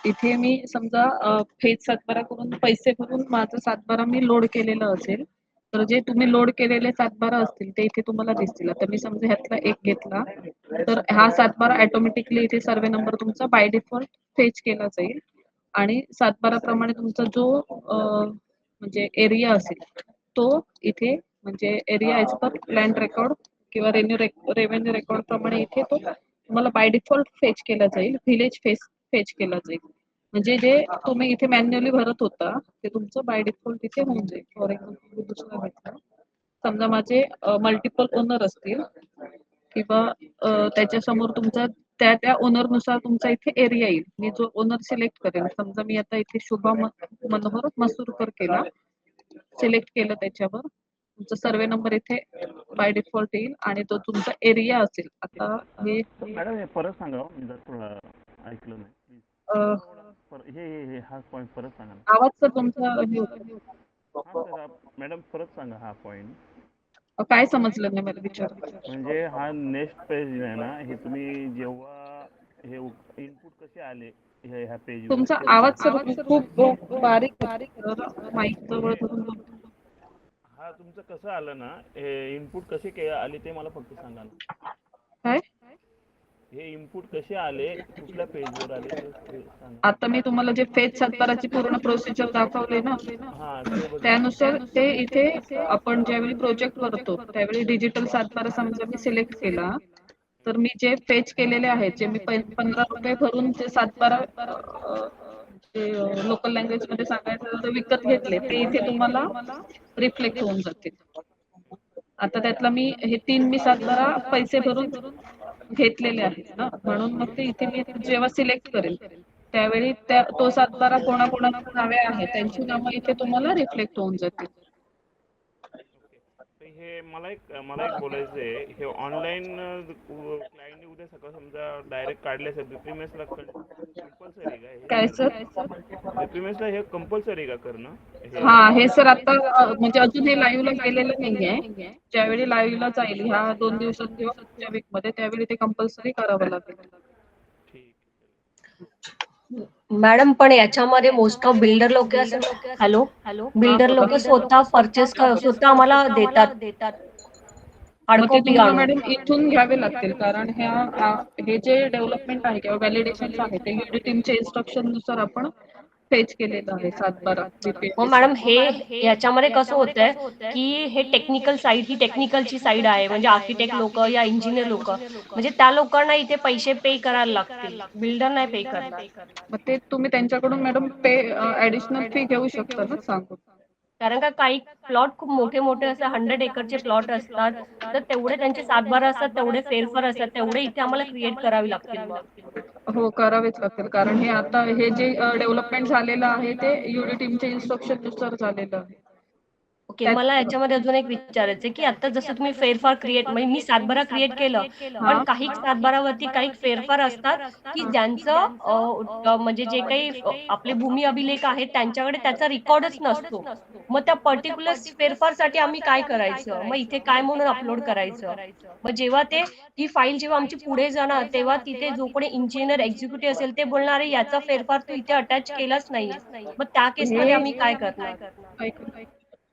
Speaker 1: इथे मी समजा फेज 712 करून पैसे भरून माझं 712 मी लोड केलेलं असेल तर जे तुम्ही लोड केलेले 712 असतील ते इथे तुम्हाला दिसतील. आता मी समजा ह्यातला एक घेतला तर हा 712 ऑटोमॅटिकली इथे सर्वे नंबर तुमचा बाय डिफॉल्ट फेच केला जाईल आणि 712 प्रमाणे तुमचा जो म्हणजे एरिया असेल तो इथे म्हणजे area as per land record किंवा रेव्हेन्यू रेकॉर्ड प्रमाणे इथे तो तुम्हाला बाय डिफॉल्ट फेच केला जाईल, व्हिलेज फेच केला जाईल. म्हणजे जे तुम्ही इथे मॅन्युअली भरत होता ते तुमचं बाय डिफॉल्ट इथे होऊन जाईल. फॉर एक्झाम्पल दुसरं घेतलं, समजा माझे मल्टिपल ओनर असतील किंवा त्याच्यासमोर तुमचा त्या ओनरनुसार तुमचा इथे एरिया येईल. मी जो ओनर सिलेक्ट करेन, समजा मी आता इथे शुभा मनोहर मसूरकर केला, सिलेक्ट केलं, त्याच्यावर तुमचा सर्वे नंबर इथे बाय डिफॉल्ट येईल आणि तो तुमचा एरिया असेल. आता हे
Speaker 6: मॅडम हे परत सांगा हो, मी जर थोडं ऐकलं नाही प्लीज. हे हा पॉईंट परत सांगा ना.
Speaker 1: आवाज तर तुमचा हे होता.
Speaker 6: हा सर मॅडम परत सांगा हा पॉईंट.
Speaker 1: काय समजलं नाही मला विचार.
Speaker 6: म्हणजे हा नेक्स्ट पेज आहे ना, हे तुम्ही जेव्हा हे इनपुट कसे आले ह्या पेज
Speaker 1: तुमचा आवाज सर खूप बारीक माईक जवळ धरून बोलतो.
Speaker 6: हा तुमचं कसं आलं ना, हे इनपुट कसे आले ते मला फक्त सांगा ना.
Speaker 1: काय
Speaker 6: हे इनपुट कसे आले, कुठल्या पेजवर आले ते सांगा.
Speaker 1: आता मी तुम्हाला जे फेज सातबाराची पूर्ण प्रोसिजर दाखवले ना,
Speaker 6: हा
Speaker 1: त्यानुसार ते इथे आपण ज्यावेळी प्रोजेक्ट करतो त्यावेळी डिजिटल सातबारा समजा मी सिलेक्ट केला, तर मी जे फेच केलेले आहेत, जे मी 15 रुपये भरून ते सातबारा लोकल लँग्वेज मध्ये सांगायचं विकत घेतले, ते इथे तुम्हाला रिफ्लेक्ट होऊन जातील. आता त्यातला मी 3 सातबारा पैसे भरून घेतलेले आहेत ना, म्हणून मग ते इथे मी जेव्हा सिलेक्ट करेल त्यावेळी तो सातबारा कोणाकोणाची नावे आहेत त्यांची नावं इथे तुम्हाला रिफ्लेक्ट होऊन जातील.
Speaker 6: हे मला एक बोलायचं आहे, हे ऑनलाईन क्लायंटने उद्या सकाळ समजा डायरेक्ट काढले असेल प्रीमियसला कंपल्सरी
Speaker 1: काय सर?
Speaker 6: प्रीमियसला हे कंपल्सरी का करणं?
Speaker 1: हा, हे सर आता म्हणजे अजून हे लाईव्हला गेलेलं नाहीये. ज्यावेळी लाईव्हला जाईल ह्या 2 दिवसात किंवा पुढच्या वीक मध्ये, त्यावेळी ते कंपल्सरी करावं लागेल.
Speaker 11: मॅडम पण याच्यामध्ये मोस्ट ऑफ बिल्डर लोक बिल्डर लोक स्वतः परचेस स्वतः आम्हाला देतात.
Speaker 1: मग ते तुम्हाला मॅडम इथून घ्यावे लागतील, कारण हे जे डेव्हलपमेंट आहे किंवा व्हॅलिडेशन आहे ते युडी टीमच्या इन्स्ट्रक्शन नुसार आपण फेच केलेलं आहे सातबारा.
Speaker 11: हो मॅडम, हे याच्यामध्ये कसं होतंय की हे टेक्निकल साईड, ही टेक्निकलची साईड आहे. म्हणजे आर्किटेक्ट लोक या इंजिनियर लोक, म्हणजे त्या लोकांना इथे पैसे पे करायला लागतील, बिल्डर नाही पे करणार.
Speaker 1: मग ते तुम्ही त्यांच्याकडून मॅडम ऍडिशनल फी घेऊ शकता ना सांगून.
Speaker 11: कारण का काही प्लॉट खूप मोठे मोठे असतात, 100 एकरचे प्लॉट असतात, तर तेवढे त्यांचे सातबारा असतात, तेवढे फेरफार असतात, तेवढे इथे आम्हाला क्रिएट करावी लागतील.
Speaker 1: हो, करावेच लागतील, कारण हे आता हे जे डेव्हलपमेंट झालेलं आहे ते युडी टीमच्या इन्स्ट्रक्शन नुसार झालेलं आहे.
Speaker 11: ओके, मला याच्यामध्ये अजून एक विचारायचं की आता जसं तुम्ही फेरफार क्रिएट, म्हणजे मी सातबारा क्रिएट केलं, पण काही सातबारावरती काही फेरफार असतात की ज्यांचं म्हणजे जे काही आपले भूमी अभिलेख आहेत त्यांच्याकडे त्याचा रेकॉर्डच नसतो. मग त्या पर्टिक्युलर फेरफारसाठी आम्ही काय करायचं, मग इथे काय म्हणून अपलोड करायचं? मग जेव्हा ही फाईल जेव्हा आमची पुढे जाणार तेव्हा तिथे जो कोणी इंजिनियर एक्झिक्युटिव्ह असेल ते बोलणार आहे याचा फेरफार तू इथे अटॅच केलाच नाहीये, मग त्या केसमध्ये आम्ही काय करणार?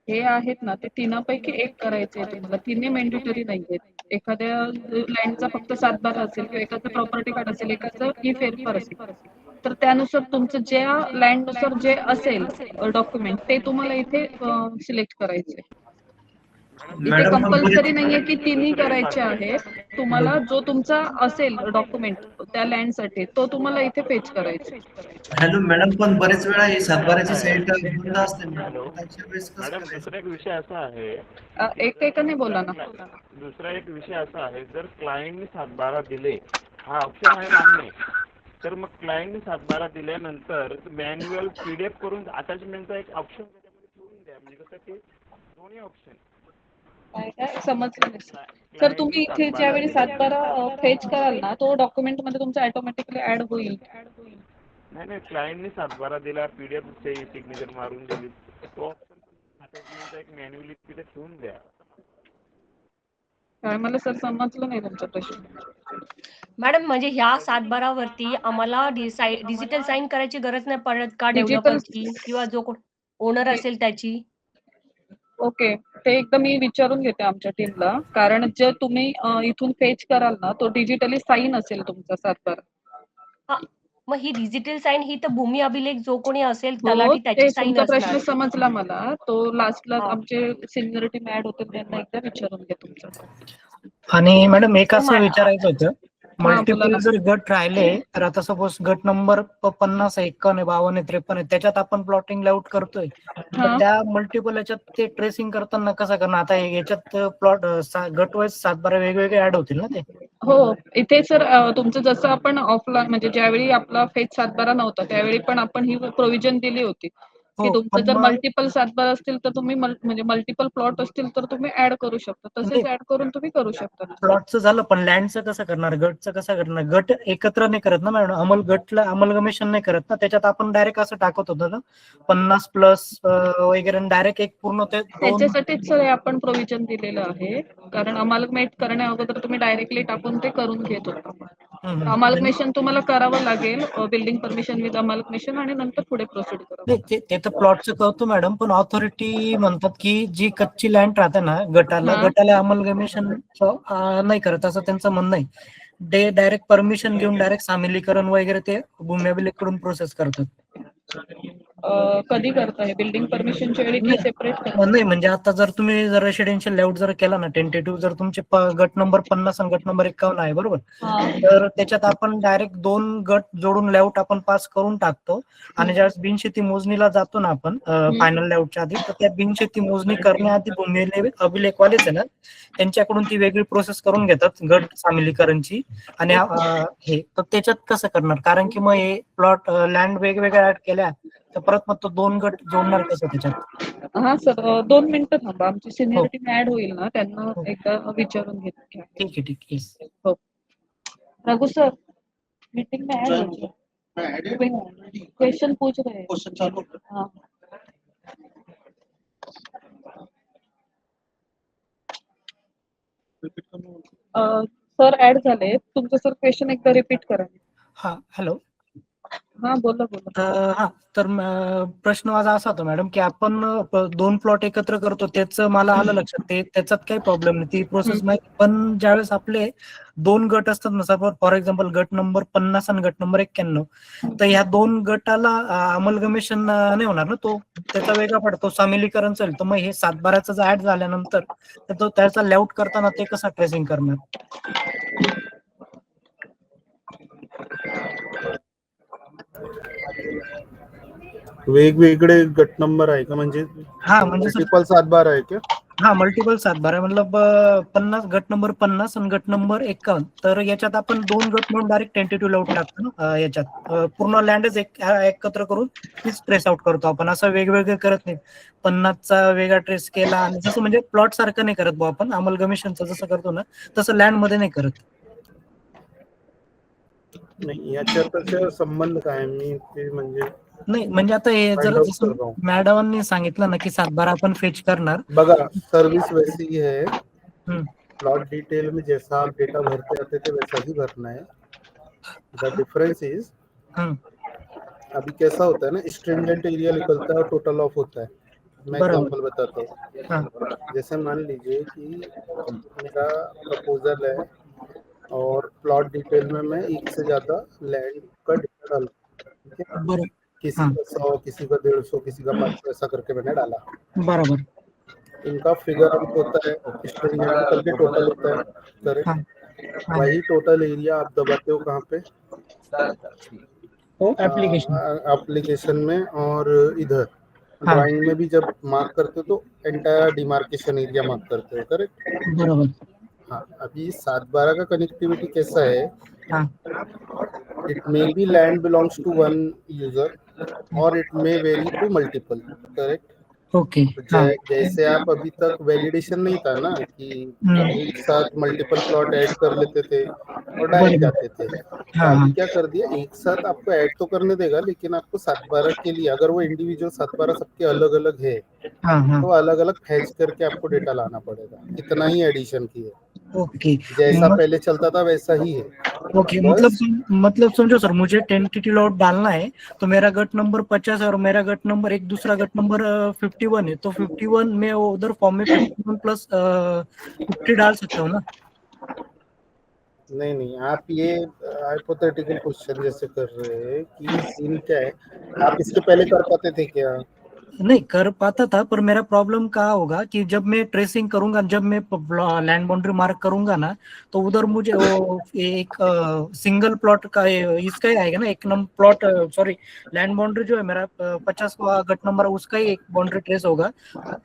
Speaker 1: हे आहेत ना, ते 3पैकी 1 करायचे तुम्हाला. 3 मॅन्डेटरी नाहीयेत. एखाद्या लँडचा फक्त सातबारा असेल किंवा एखादं प्रॉपर्टी कार्ड असेल, एखादं ई फेरफार असेल, तर त्यानुसार तुमचं ज्या लँड नुसार जे असेल डॉक्युमेंट ते तुम्हाला इथे सिलेक्ट करायचे. इथे कंपल्सरी नाहीये की 3 करायचे आहेत. तुम्हाला जो तुमचा असेल डॉक्युमेंट त्या लँड साठी तो तुम्हाला इथे फेच करायचा.
Speaker 2: हॅलो मॅडम, पण बरेच वेळा ही सातबाराची साईट बंद असते मॅडम, त्याच्या वेळेस कसं
Speaker 6: मॅडम
Speaker 2: करायचं?
Speaker 6: दुसरा एक विषय असा आहे,
Speaker 1: एकाने बोला ना.
Speaker 6: दुसरा एक विषय असा आहे, जर क्लायंटने सातबारा दिले, हा ऑप्शन आहे मान्य, तर मग क्लायंटने सातबारा दिल्यानंतर मॅन्युअल PDF करून अटॅचमेंटचा एक ऑप्शन त्याच्यामध्ये ठेवून द्या, म्हणजे कसं की दोन्ही ऑप्शन.
Speaker 1: काय समजलं नाही सर. तुम्ही इथे ज्यावेळी सातबारा फेच कराल ना, तो डॉक्युमेंट मध्ये तुमचा ऑटोमॅटिकली ऍड होईल.
Speaker 6: नाही, क्लायंटने सातबारा दिला, PDF चे सिग्नेचर मारून दिली, तो ऑप्शन अटॅचमेंटचा एक मॅन्युअली तिथे ठेवून द्या.
Speaker 1: काय मला सर समजलं नाही तुमचा प्रश्न.
Speaker 11: मॅडम म्हणजे ह्या सातबारावरती आम्हाला डिजिटल साईन करायची गरज नाही पडत का डेव्हलपरची किंवा जो कोण ओनर असेल त्याची?
Speaker 1: ओके, ते एकदा मी विचारून घेते आमच्या टीमला, कारण जर तुम्ही इथून फेच कराल ना, तो डिजिटली साईन असेल तुमचा सातबारा.
Speaker 11: मग ही डिजिटल साईन ही तर भूमी अभिलेख जो कोणी असेल
Speaker 1: हो,
Speaker 11: तलाठी त्याची साईन
Speaker 1: तुमचा प्रश्न
Speaker 11: असणार.
Speaker 1: समजला मला. तो लास्टला आमचे सिनियर टीम ऍड होते त्यांना एकदा विचारून घ्या तुमचा.
Speaker 12: आणि मॅडम एक असं विचारायचं होतं मल्टिपल
Speaker 1: बोला.
Speaker 12: जर गट राहिले तर आता सपोज गट नंबर 50 आहे, 51 आहे, 52 आहे, 53 आहे, त्याच्यात आपण प्लॉटिंग लेआउट करतोय तर
Speaker 1: हा.
Speaker 12: त्या मल्टिपल याच्यात ते ट्रेसिंग करताना कसं करणार? आता याच्यात प्लॉट गट वाईज 7-12 वेगवेगळे ऍड होतील ना ते?
Speaker 1: हो, इथे सर तुमचं जसं आपण ऑफलाईन म्हणजे ज्यावेळी आपला फेज 7-12 नव्हता त्यावेळी पण आपण ही प्रोव्हिजन दिली होती की
Speaker 12: हो,
Speaker 1: तुमचं
Speaker 12: पण
Speaker 1: जर
Speaker 12: मग
Speaker 1: मल्टिपल 7-12 असतील तर तुम्ही म्हणजे मल्टिपल प्लॉट असतील तर तुम्ही ऍड करू शकता. तसेच ऍड करून तुम्ही करू शकता.
Speaker 12: प्लॉटचं झालं, पण लँडचं कसं करणार? गटचं कसं करणार? गट एकत्र नाही करत ना मॅडम, गटला अमलगमेशन नाही करत ना, त्याच्यात आपण डायरेक्ट असं टाकत होतो ना 50 प्लस वगैरे डायरेक्ट एक पूर्ण ते दोन.
Speaker 1: त्याच्यासाठीच सर आपण प्रोव्हिजन दिलेलं आहे, कारण अमालगमेट करण्या अगोदर तुम्ही डायरेक्टली टाकून ते करून घेत होता. अमालगमेशन तुम्हाला करावं लागेल, बिल्डिंग परमिशन विथ अमालगमेशन, आणि नंतर पुढे प्रोसीड करा.
Speaker 12: नाही, ते तर प्लॉटचं करतो मॅडम, पण ऑथॉरिटी म्हणतात की जी कच्ची लँड राहते ना गटाला अमलगमेशन नाही करत असं त्यांचं म्हणणं आहे. ते डायरेक्ट परमिशन घेऊन डायरेक्ट सामिलीकरण वगैरे ते भूमी अभिलेखकडून प्रोसेस करतात.
Speaker 1: कधी करताय बिल्डिंग परमिशनच्या वेळी की सेपरेट?
Speaker 12: नाही, म्हणजे आता जर तुम्ही जर रेसिडेन्शियल लेआउट जर केला ना टेंटेटिव्ह, जर तुमचे गट नंबर 50 आणि गट नंबर 51 आहे बरोबर, तर त्याच्यात आपण डायरेक्ट 2 गट जोडून लेआउट आपण पास करून टाकतो आणि ज्यावेळेस बिनशेती मोजणीला जातो ना आपण फायनल लेआउटच्या आधी, तर त्या बिनशेती मोजणी करण्याआधी भूमी अभिलेखवालेच आहे ना त्यांच्याकडून ती वेगळी प्रोसेस करून घेतात गट सामिलीकरणची. आणि हे तर त्याच्यात कसं करणार? कारण की मग हे प्लॉट लँड वेगवेगळ्या ऍड केल्या तर परत मग तो 2 गट जोडणार कसं त्याच्यात?
Speaker 1: हा सर, 2 मिनिटं थांबा, आमची सिनियर टीम ऍड होईल ना, त्यांना एकदा विचारून घेतो.
Speaker 12: ठीक आहे.
Speaker 1: हो रघु सर, मीटिंग में ऐड हो, क्वेश्चन पूछ रहे हैं. हाँ. सर ऍड झाले, तुमचं सर क्वेश्चन एकदा रिपीट करा.
Speaker 12: हा, हॅलो.
Speaker 1: हा बोला.
Speaker 12: हा, तर प्रश्न माझा असा होता मॅडम की आपण 2 प्लॉट एकत्र करतो, त्याचं मला आलं लक्षात, ते त्याच्यात काही प्रॉब्लेम नाही, ती प्रोसेस माहिती. पण ज्यावेळेस आपले 2 गट असतात ना, फॉर एक्झाम्पल गट नंबर 50 आणि गट नंबर 91, तर ह्या 2 गटाला अमलगमेशन नाही होणार ना, तो त्याचा वेगळा पडतो, सामिलीकरण चालेल. तर मग हे 7-12चं जर ऍड झाल्यानंतर तर तो त्याचा लेआउट करताना ते कसं ट्रेसिंग करणार?
Speaker 13: वेगवेगळे गट नंबर आहे का? म्हणजे मल्टिपल 7-12 आहे का?
Speaker 12: हा, मल्टिपल 7-12 मतलब 50 गट नंबर 50 आणि गट नंबर 51, तर याच्यात आपण 2 गट म्हणून डायरेक्ट टेंटेटिव्ह लेआउट टाकतो ना, याच्यात पूर्ण लँडच एकत्र करून तीच ट्रेस आउट करतो आपण, असं वेगवेगळे करत नाही. 50चा वेगळा ट्रेस केला आणि जसं म्हणजे प्लॉट सारखं नाही करत बुवा आपण, अमलगमेशनचं जसं करतो ना तसं लँड मध्ये नाही करत.
Speaker 13: नाही, याच्यात संबंध काय? मी ते
Speaker 12: म्हणजे आता हे जर जसं मॅडमांनी सांगितलं ना की 7-12 आपण फेच करणार.
Speaker 13: बघा, सर्विस वैसी है, प्लॉट डिटेल में जैसा आप डेटा भरते आते थे वैसा ही भरना है. द डिफरेंस इज अभी कैसा होता है ना, स्ट्रिंजेंट एरिया निकलता है और टोटल ऑफ होता है. मैं एग्जांपल बताता हूँ. जैसे मान लीजिए कि मेरा प्रपोजल है और प्लॉट डिटेल में मैं एक से ज्यादा लैंड का डेटा डालता हूँ. किसी का 100, किसी का 150, किसी का 500, ऐसा करके मैंने डाला.
Speaker 12: बराबर.
Speaker 13: इनका फिगर आउट होता है, स्ट्रिंजेंट करके टोटल होता है. करेक्ट. वही टोटल एरिया आप दबाते हो कहाँ पे? एप्लीकेशन में. और इधर ड्राइंग में भी जब मार्क करते हो तो एंटायर डिमार्केशन एरिया मार्क करते हो. करेक्ट.
Speaker 12: बराबर.
Speaker 13: हाँ, अभी 7-12 का कनेक्टिविटी कैसा है? It may be land belongs to 1 user और it may vary to multiple. Correct.
Speaker 12: Okay.
Speaker 13: जैसे आप अभी तक वैलिडेशन नहीं था ना कि एक साथ मल्टीपल प्लॉट ऐड कर लेते थे और डायरेक्ट जाते थे. अभी क्या कर दिया, एक साथ आपको ऐड तो करने देगा, लेकिन आपको 7-12 के लिए अगर वो इंडिविजुअल 7-12 सबके अलग अलग है तो अलग अलग फैच करके आपको डेटा लाना पड़ेगा. इतना ही एडिशन की है.
Speaker 12: ओके.
Speaker 13: जैसा पहले चलता था वैसा ही है.
Speaker 12: ओके, मतलब समझो सर, मुझे टेंटेटिव लेआउट डालना है तो मेरा गट नंबर 50 है और मेरा गट नंबर एक दूसरा गट नंबर 51 है, तो 51 में उधर फॉर्म में 51 प्लस 50 डाल सकता हूँ ना?
Speaker 13: नहीं, आप ये हाइपोथेटिकल क्वेश्चन जैसे कर रहे हैं कि सीन क्या है, आप इसके पहले कर पाते थे क्या?
Speaker 12: नहीं कर पाता था, पर मेरा प्रॉब्लम कहाँ होगा कि जब मैं ट्रेसिंग करूंगा, जब मैं लैंड बाउंड्री मार्क करूंगा ना, तो उधर मुझे वो एक सिंगल प्लॉट का इसका ही आएगा ना, एक number plot, sorry land boundary जो है मेरा 50 गट नंबर, उसका ही एक बाउंड्री ट्रेस होगा,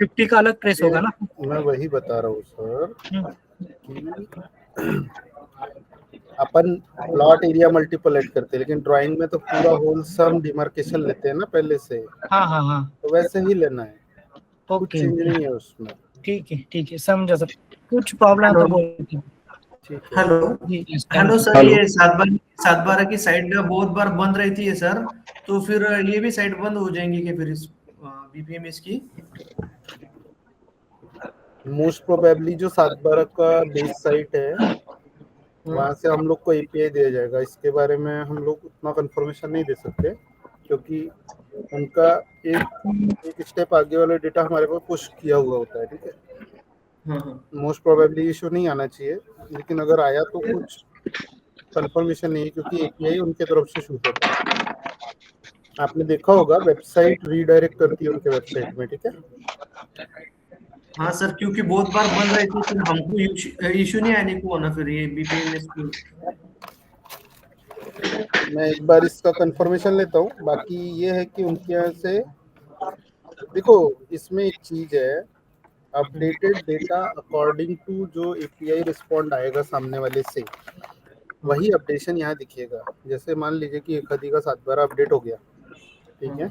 Speaker 12: 50 का अलग ट्रेस होगा ना।
Speaker 13: मैं वही बता रहा हूँ सर कि अपन प्लॉट एरिया मल्टीपल ऐड करते हैं, लेकिन ड्राइंग में तो पूरा होलसम डिमार्केशन लेते हैं ना पहले से।
Speaker 12: हाँ हाँ हाँ,
Speaker 13: तो वैसे ही लेना है, कुछ
Speaker 12: ओके
Speaker 13: चेंज नहीं है उसमें।
Speaker 12: ठीक है समझा सर, कुछ प्रॉब्लम तो बोल।
Speaker 2: हेलो हेलो सर, ये 7/12 की साइड बहुत बार बंद रहती है सर, तो फिर ये भी साइड बंद हो जाएंगी क्या फिर इस बीपीएमएस की?
Speaker 13: मोस्ट प्रोबेबली जो 7/12 का बेस साइट है वहां से हम लोग को एपीआई दिया जाएगा। इसके बारे में हम लोग उतना कंफर्मेशन नहीं दे सकते, क्योंकि उनका एक स्टेप आगे वाला डेटा हमारे पास पुश किया हुआ होता है। ठीक है, मोस्ट प्रोबेबली इशू नहीं आना चाहिए, लेकिन अगर आया तो कुछ कंफर्मेशन नहीं है, क्योंकि एपीआई उनके तरफ से शूट होता है। आपने देखा होगा वेबसाइट रीडायरेक्ट करती है उनके वेबसाइट में। ठीक है,
Speaker 2: हाँ सर, क्योंकि बहुत बार बंद रहती है, फिर हमको इशू नहीं आने को ना फिर ये बीपीएमएस को।
Speaker 13: मैं एक बार इसका कंफर्मेशन लेता हूँ। बाकी ये है कि उनके यहाँ से देखो, इसमें एक चीज है, अपडेटेड डेटा अकॉर्डिंग टू जो एपीआई रिस्पॉन्ड आएगा सामने वाले से, वही अपडेशन यहाँ दिखेगा। जैसे मान लीजिए कि एक का 7/12 अपडेट हो गया, ठीक है,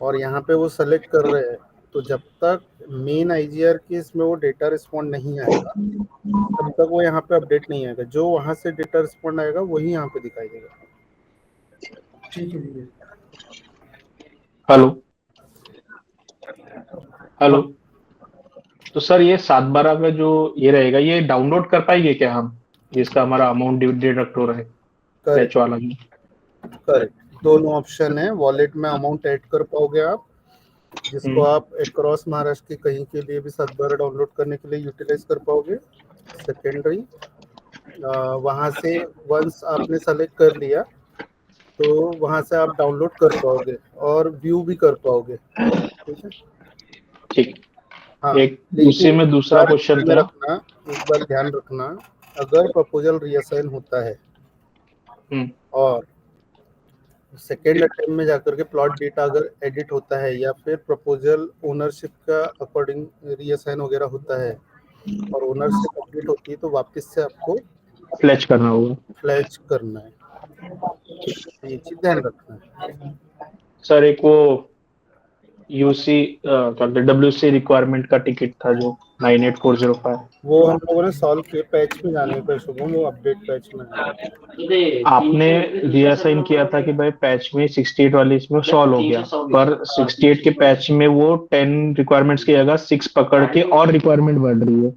Speaker 13: और यहाँ पे वो सेलेक्ट कर रहे हैं, तो जब तक मेन आईजीआर के इसमें वो डेटा रिस्पॉन्ड नहीं आएगा तब तक वो यहाँ पे अपडेट नहीं आएगा। जो वहां से डेटा रिस्पॉन्ड आएगा वही यहाँ पे दिखाई देगा।
Speaker 2: ठीक है।
Speaker 3: हेलो हेलो, तो सर ये 7/12 में जो ये रहेगा, ये डाउनलोड कर पाएंगे क्या हम, जिसका हमारा अमाउंट डिडक्ट हो रहा है पैच वाला में?
Speaker 13: करेक्ट, दोनों ऑप्शन है। वॉलेट में अमाउंट ऐड कर पाओगे आप, जिसको आप अक्रॉस महाराष्ट्र के कहीं के लिए भी 7/12 डाउनलोड करने के लिए यूटिलाइज कर पाओगे। सेकेंडरी, वहां से वंस आपने सेलेक्ट कर लिया तो वहां से आप डाउनलोड कर पाओगे और व्यू भी कर पाओगे। ठीक है,
Speaker 3: ठीक।
Speaker 13: हाँ,
Speaker 3: एक उसी में दूसरा क्वेश्चन था,
Speaker 13: एक बार ध्यान रखना, अगर प्रपोजल रीअसाइन होता है और सेकेंड अटेम्प्ट में जाकर के प्लॉट डेटा अगर एडिट होता है, या फिर प्रपोजल ओनरशिप का अकॉर्डिंग रीअसाइन वगैरह होता है और ओनरशिप अपडेट होती है, तो वापस से आपको
Speaker 3: फ्लैश करना होगा।
Speaker 13: फ्लैश करना है, ये चीज ध्यान रखना है।
Speaker 3: सर एक वो यूसी डब्ल्यूसी रिक्वायरमेंट का टिकट था जो 98405,
Speaker 13: वो हम लोगों ने सॉल्व किया पैच में जाने पर, शुभम वो अपडेट पैच में है।
Speaker 3: आपने रीअसाइन किया था कि भाई पैच में 68 वाली इसमें सॉल्व हो गया, पर 68 के पैच में वो 10 रिक्वायरमेंट्स की जगह 6 पकड़ के और रिक्वायरमेंट बढ़ रही है।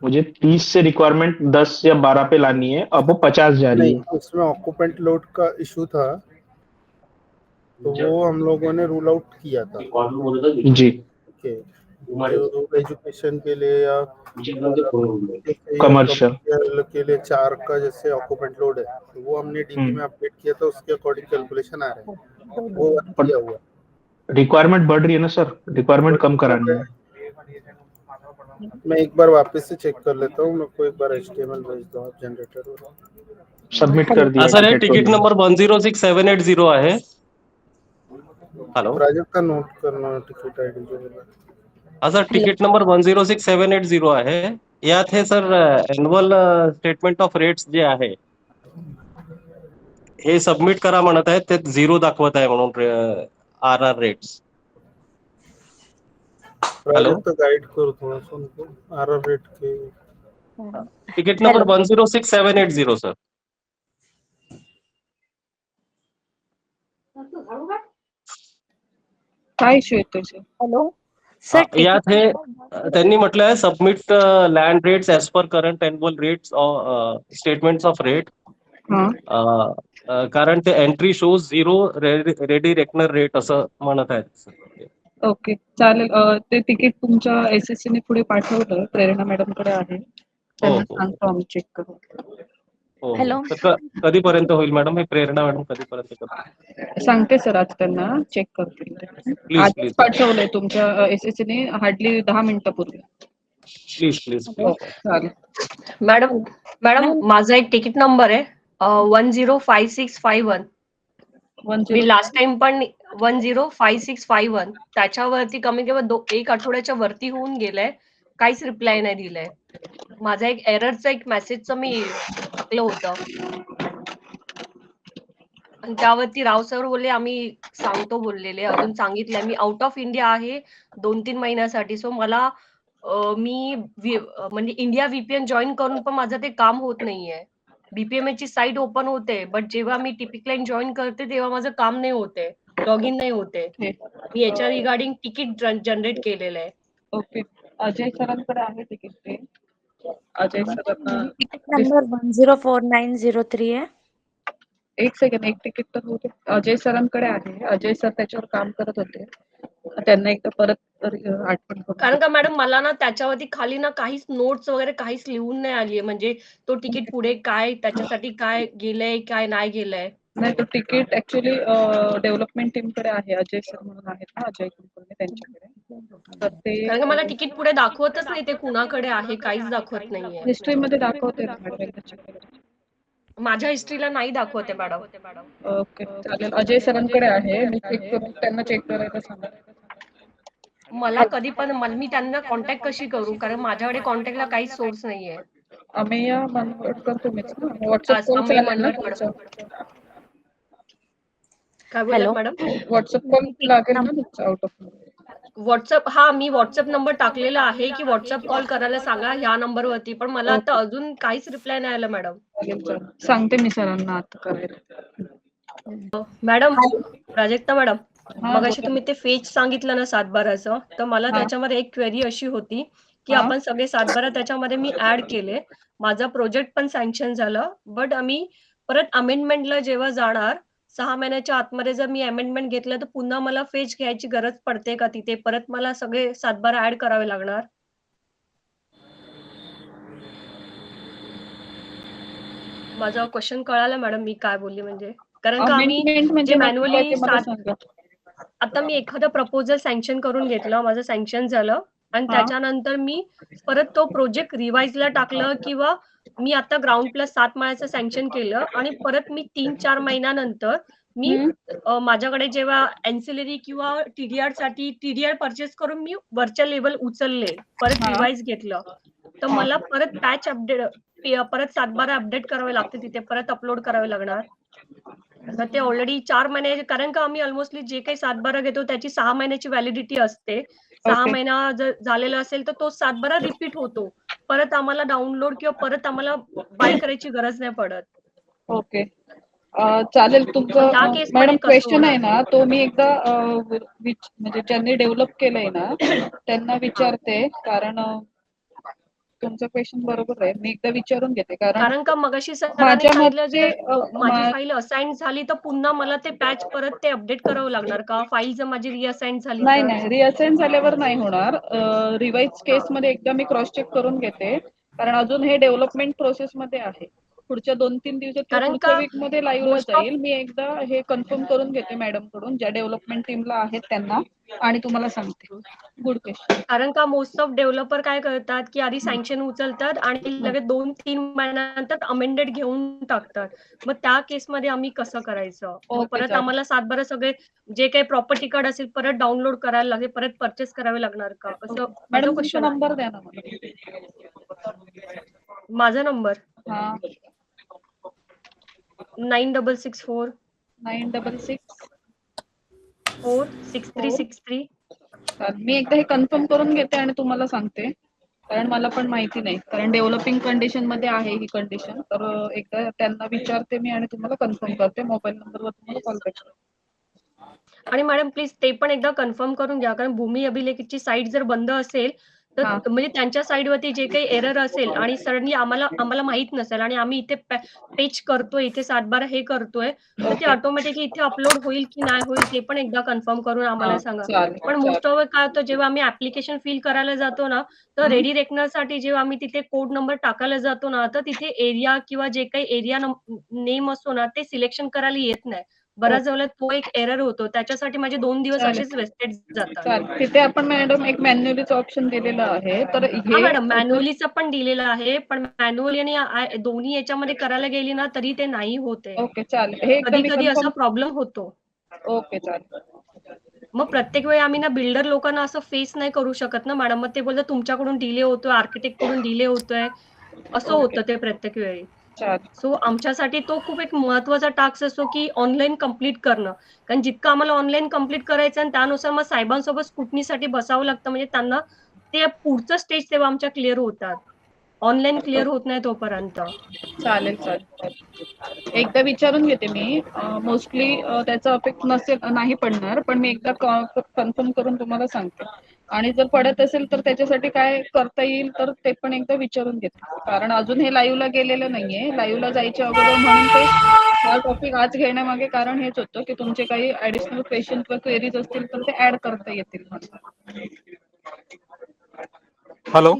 Speaker 3: मुझे 30 से रिक्वायरमेंट 10 या 12 पे लानी है, अब वो 50 जा रही है।
Speaker 13: उसमें ऑक्यूपेंट लोड का इशू था, तो वो हम लोगों ने रूल आउट किया था
Speaker 3: जी,
Speaker 13: एजुकेशन के लिए या
Speaker 3: कमर्शियल
Speaker 13: के लिए 4 का जैसे ऑक्यूपेंट लोड है, तो वो हमने डीपी में अपडेट किया था, उसके अकॉर्डिंग कैलकुलेशन आ रहा है, वो किया हुआ।
Speaker 3: रिक्वायरमेंट बढ़ रही है ना सर, रिक्वायरमेंट कम करानी है।
Speaker 13: मैं एक बार वापस से चेक कर लेता हूँ, मेरे को एक बार HTML भेज दो आप, जनरेटर
Speaker 3: सबमिट कर दिया
Speaker 14: सर, हे तिकीट नंबर 106780 आहे। हॅलो
Speaker 13: प्राजक्त का नोट करना तिकीट आईडी जो है।
Speaker 14: सर, तिकीट नंबर 106780 आहे। यात हे sir annual statement of rates जे आहे हे सबमिट करा म्हणत आहेत, ते 0 दाखवत आहे म्हणून आरआर रेट्स।
Speaker 13: प्राजक्त गाइड करो थोड़ा सा उनको आरआर रेट के।
Speaker 14: Ticket number 106780 sir.
Speaker 1: काय इश्यू येतोय सर?
Speaker 11: हॅलो
Speaker 14: यात हे त्यांनी म्हटलं आहे, submit land rates as per current annual rates statements of rate, कारण ते entry shows 0 ready reckoner rate असं म्हणत आहेत।
Speaker 1: ओके, चालेल. ते तिकीट तुमच्या एसएससी ने पुढे पाठवलं, प्रेरणा मॅडम कडे आहे, त्यांना सांगतो आम्ही चेक करू।
Speaker 14: हो
Speaker 15: हॅलो.
Speaker 14: तर कधीपर्यंत होईल मॅडम हे प्रेरणा मॅडम कधीपर्यंत करतील?
Speaker 1: सांगते सर आज त्यांना चेक करतील
Speaker 14: प्लीज
Speaker 1: आजच
Speaker 14: प्लीज
Speaker 1: पाठवलंय तुमच्या SSC ने हार्डली 10 मिनिटापूर्वी.
Speaker 14: प्लीज प्लीज
Speaker 1: हो
Speaker 14: प्लीज
Speaker 1: चालेल.
Speaker 11: मॅडम माझा एक तिकीट नंबर आहे 105651. मी लास्ट टाइम पण 105651 त्याच्यावरती कमी किंवा 1 आठवड्याच्या वरती होऊन गेलंय, काहीच रिप्लाय नाही दिलाय. माझा एक एररचा एक मेसेजचं मी टाकलं होतं आणि त्यावरती राव सर बोलले आम्ही सांगतो बोललेले, अजून सांगितलंय मी आउट ऑफ इंडिया आहे 2-3 महिन्यासाठी. सो मला म्हणजे इंडिया VPN जॉईन करून पण माझं ते काम होत नाहीये. BPMS ची साईट ओपन होते, बट जेव्हा मी टीपी क्लायंट जॉईन करते तेव्हा माझं काम नाही होते, लॉग इन नाही होते. मी याच्या रिगार्डिंग तिकीट जनरेट केलेलं आहे.
Speaker 1: ओके. अजय सरांकडे आहे तिकीट ते. अजय सरांना
Speaker 15: तिकीट नंबर 104903 आहे.
Speaker 1: एक सेकंड, एक तिकीट तर होते. अजय सरांकडे आहे. अजय सर त्याच्यावर काम करत होते. त्यांना एकदा परत आठवण करून
Speaker 11: कारण का मॅडम मला ना त्याच्यावरती खाली ना काहीच नोट्स वगैरे काहीच लिहून नाही आलीये, म्हणजे तो तिकीट पुढे काय त्याच्यासाठी काय गेलंय काय नाही गेलंय.
Speaker 1: नाही, तो तिकीट ऍक्च्युली डेव्हलपमेंट टीम कडे आहे. अजय सर म्हणून आहेत ना, अजय कुलकर्णी त्यांच्याकडे. तर ते
Speaker 11: कारण का मला तिकीट पुढे दाखवतच नाही ते कुणाकडे आहे, काहीच दाखवत नाहीये.
Speaker 1: हिस्ट्री मध्ये दाखवते ना मॅडम, एकदा check करा.
Speaker 11: माझ्या हिस्ट्रीला नाही दाखवते मॅडम.
Speaker 1: ओके चालेल. अजय सरांकडे आहे, मी चेक करून त्यांना चेक करायला सांगा.
Speaker 11: मला कधी पण मी त्यांना कॉन्टॅक्ट कशी करू, कारण माझ्याकडे कॉन्टॅक्टला काहीच सोर्स नाहीये.
Speaker 1: अमेय मनवडकर तुम्हीच ना? व्हॉट्सअप कॉल
Speaker 11: अमेय
Speaker 1: चालेल ना
Speaker 11: मनवडकर.
Speaker 1: तुमचा?
Speaker 11: काय बोललात मॅडम?
Speaker 1: व्हॉट्सअप कॉल लागेल ना तुमचा out of?
Speaker 11: WhatsApp me WhatsApp number टाकलेला आहे की व्हॉट्सअप कॉल करायला सांगा ह्या नंबरवरती, पण मला आता अजून काहीच रिप्लाय नाही आला मॅडम.
Speaker 1: सांगते मी सरांना आता करायला.
Speaker 11: मॅडम प्राजक्ता मॅडम,
Speaker 1: हा,
Speaker 11: मगाशी
Speaker 1: बोला.
Speaker 11: तुम्ही ते फेज सांगितलं ना 7/12चं, तर मला
Speaker 1: हा.
Speaker 11: त्याच्यामध्ये एक क्वेरी अशी होती की
Speaker 1: हा.
Speaker 11: आपण सगळे 7/12 त्याच्यामध्ये मी ऍड केले, माझा प्रोजेक्ट पण सँक्शन झालं, बट आम्ही परत अमेंडमेंटला जेव्हा जाणार 6 महिन्याच्या आतमध्ये जर मी अमेंडमेंट घेतलं तर पुन्हा मला फेज घ्यायची गरज पडते का तिथे? परत मला सगळे 7/12 ऍड करावे लागणार? माझा क्वेश्चन कळाला मॅडम मी काय बोलली, म्हणजे कारण का आम्ही
Speaker 1: Amendment म्हणजे
Speaker 11: जे
Speaker 1: नक्की काय
Speaker 11: मॅन्युअली
Speaker 1: ते मला सांगा.
Speaker 11: आता मी एखादं प्रपोजल सँक्शन करून घेतलं, माझं सँक्शन झालं आणि
Speaker 1: हा.
Speaker 11: त्याच्यानंतर मी परत तो प्रोजेक्ट रिवाइजला टाकलं किंवा मी आता ग्राउंड प्लस 7 माळ्याचं सँक्शन केलं आणि परत मी 3-4 महिन्यानंतर मी माझ्याकडे जेव्हा एन्सिलरी किंवा TDR साठी TDR परचेस करून मी वरच्या लेवल उचलले, परत
Speaker 1: हा.
Speaker 11: रिवाइज घेतलं, तर
Speaker 1: हा.
Speaker 11: मला परत पॅच अपडेट परत 7/12 अपडेट करावे लागते, तिथे परत अपलोड करावे लागणार. तर ते ऑलरेडी 4 महिने, कारण का आम्ही ऑलमोस्टली जे काही 7/12 घेतो त्याची 6 महिन्याची व्हॅलिडिटी असते. 6
Speaker 1: Okay.
Speaker 11: महिना जर झालेला असेल तर तो 7/12 रिपीट होतो. परत आम्हाला डाउनलोड किंवा परत आम्हाला बाय करायची गरज नाही पडत.
Speaker 1: ओके. चालेल. तुमचं
Speaker 11: त्या केस
Speaker 1: मॅडम
Speaker 11: मध्ये कसं
Speaker 1: क्वेश्चन आहे
Speaker 11: होणार?
Speaker 1: ना, तो मी एकदा म्हणजे ज्यांनी डेव्हलप केलंय ना त्यांना विचारते, कारण तुमचं क्वेश्चन बरोबर आहे. मी एकदा विचारून घेते,
Speaker 11: कारण का मगाशी सरांनी
Speaker 1: माझ्या
Speaker 11: सांगितलं
Speaker 1: मते
Speaker 11: जर माझी फाईल असाइन झाली तर पुन्हा मला ते पॅच परत ते अपडेट करावं लागणार का? फाईल जर माझी रिअसाइन झाली
Speaker 1: नाही
Speaker 11: तर?
Speaker 1: नाही, रिअसाइन झाल्यावर नाही होणार. रिवाइज केस मध्ये एकदा मी क्रॉस चेक करून घेते, कारण अजून हे डेव्हलपमेंट प्रोसेस मध्ये आहे. पुढच्या 2-3 दिवसात किंवा
Speaker 11: कारण
Speaker 1: पुढच्या
Speaker 11: का
Speaker 1: वीक मध्ये लाईव्हला
Speaker 11: मोस्ट ऑफ
Speaker 1: जाईल. मी एकदा हे कन्फर्म करून घेते मॅडम कडून, ज्या डेव्हलपमेंट टीमला आहेत त्यांना, आणि तुम्हाला सांगते. Good question.
Speaker 11: कारण का मोस्ट ऑफ डेव्हलपर काय करतात की आधी सँक्शन उचलतात आणि लगेच 2-3 महिन्यानंतर अमेंडेड घेऊन टाकतात. मग त्या केसमध्ये आम्ही कसं करायचं? मग
Speaker 1: ओके,
Speaker 11: परत
Speaker 1: चालेल.
Speaker 11: आम्हाला 7/12 सगळे जे काही प्रॉपर्टी कार्ड असेल परत डाउनलोड करायला लागेल, परत परचेस करावे लागणार का? असं माझं
Speaker 1: मॅडम तुमचा
Speaker 11: क्वेश्चन आहे.
Speaker 1: नंबर द्या ना मला.
Speaker 11: माझा नंबर
Speaker 1: हा.
Speaker 11: 9664
Speaker 1: 966
Speaker 11: 46363.
Speaker 1: मी एकदा हे कन्फर्म करून घेते आणि तुम्हाला सांगते, कारण मला पण माहिती नाही, कारण डेव्हलपिंग कंडिशन मध्ये आहे ही कंडिशन. तर एकदा त्यांना विचारते मी आणि तुम्हाला कन्फर्म करते. मोबाईल नंबरवर तुम्हाला कॉल बॅक करते.
Speaker 11: आणि मॅडम प्लीज ते पण एकदा कन्फर्म करून घ्या, कारण भूमी अभिलेखची साईट जर बंद असेल
Speaker 1: हा.
Speaker 11: तर म्हणजे त्यांच्या साईडवरती जे काही एरर असेल आणि सडनली आम्हाला माहित नसेल आणि आम्ही इथे पेच करतोय, इथे 7/12 हे करतोय, तर ते
Speaker 1: ओके.
Speaker 11: ऑटोमॅटिकली इथे अपलोड होईल की नाही होईल ते पण एकदा कन्फर्म करून आम्हाला
Speaker 1: हा,
Speaker 11: सांगा.
Speaker 1: चालेल,
Speaker 11: पण मोस्ट ऑफ काय होतं, जेव्हा आम्ही ऍप्लिकेशन फिल करायला जातो ना, तर रेडी रेकनरसाठी जेव्हा आम्ही तिथे कोड नंबर टाकायला जातो ना, तर तिथे एरिया किंवा जे काही एरिया नेम असतो ना, ते सिलेक्शन करायला येत नाही. बऱ्याच वेळेला तो एक एरर होतो. त्याच्यासाठी माझे 2 दिवस
Speaker 1: चालेल.
Speaker 11: असेच वेस्टेड जातात.
Speaker 1: चालेल. तिथे आपण मॅडम एक मॅन्युअलीचं ऑप्शन दिलेलं आहे. तर
Speaker 11: हां
Speaker 1: हे
Speaker 11: मॅडम, मॅन्युअलीचं पण दिलेलं आहे. पण मॅन्युअली आणि दोन्ही याच्यामध्ये करायला गेली ना, तरी ते नाही होत आहे.
Speaker 1: ओके, चालेल. हे एकदा मी
Speaker 11: कधी-कधी असा
Speaker 1: कन्फर्म.
Speaker 11: प्रॉब्लेम होतो.
Speaker 1: ओके, चालेल.
Speaker 11: मग प्रत्येक वेळी आम्ही ना बिल्डर लोकांना असं फेस नाही करू शकत ना मॅडम. मग ते बोलतात तुमच्याकडून डिले होतोय, आर्किटेक्ट कडून डिले होतोय. असं
Speaker 1: ओके.
Speaker 11: होतं ते प्रत्येक वेळी.
Speaker 1: चालेल.
Speaker 11: सो आमच्यासाठी तो खूप एक महत्त्वाचा टास्क असतो, की ऑनलाईन कंप्लीट करणं. कारण जितकं आम्हाला ऑनलाईन कंप्लीट करायचं आणि त्यानुसार मग साहेबांसोबत स्क्रुटनीसाठी बसावं लागतं. म्हणजे त्यांना ते पुढचं स्टेज तेव्हा आमच्या क्लिअर होतात. ऑनलाईन क्लिअर होत नाही तोपर्यंत.
Speaker 1: चालेल, चालेल. एकदा विचारून घेते मी. मोस्टली त्याचा इफेक्ट नाही पडणार, पण मी एकदा कन्फर्म करून तुम्हाला सांगते. आणि जर पडत असेल तर त्याच्यासाठी काय करता येईल तर ते पण एकदा विचारून घेते. कारण अजून हे लाईव्हला गेलेलं नाहीये. लाईव्हला जायच्या अगोदर म्हणून ते हा टॉपिक आज घेण्यामागे कारण हेच होतं, की तुमचे काही ऍडिशनल क्वेश्चन किंवा क्वेरीज असतील तर ते ऍड करता येतील.
Speaker 16: हॅलो.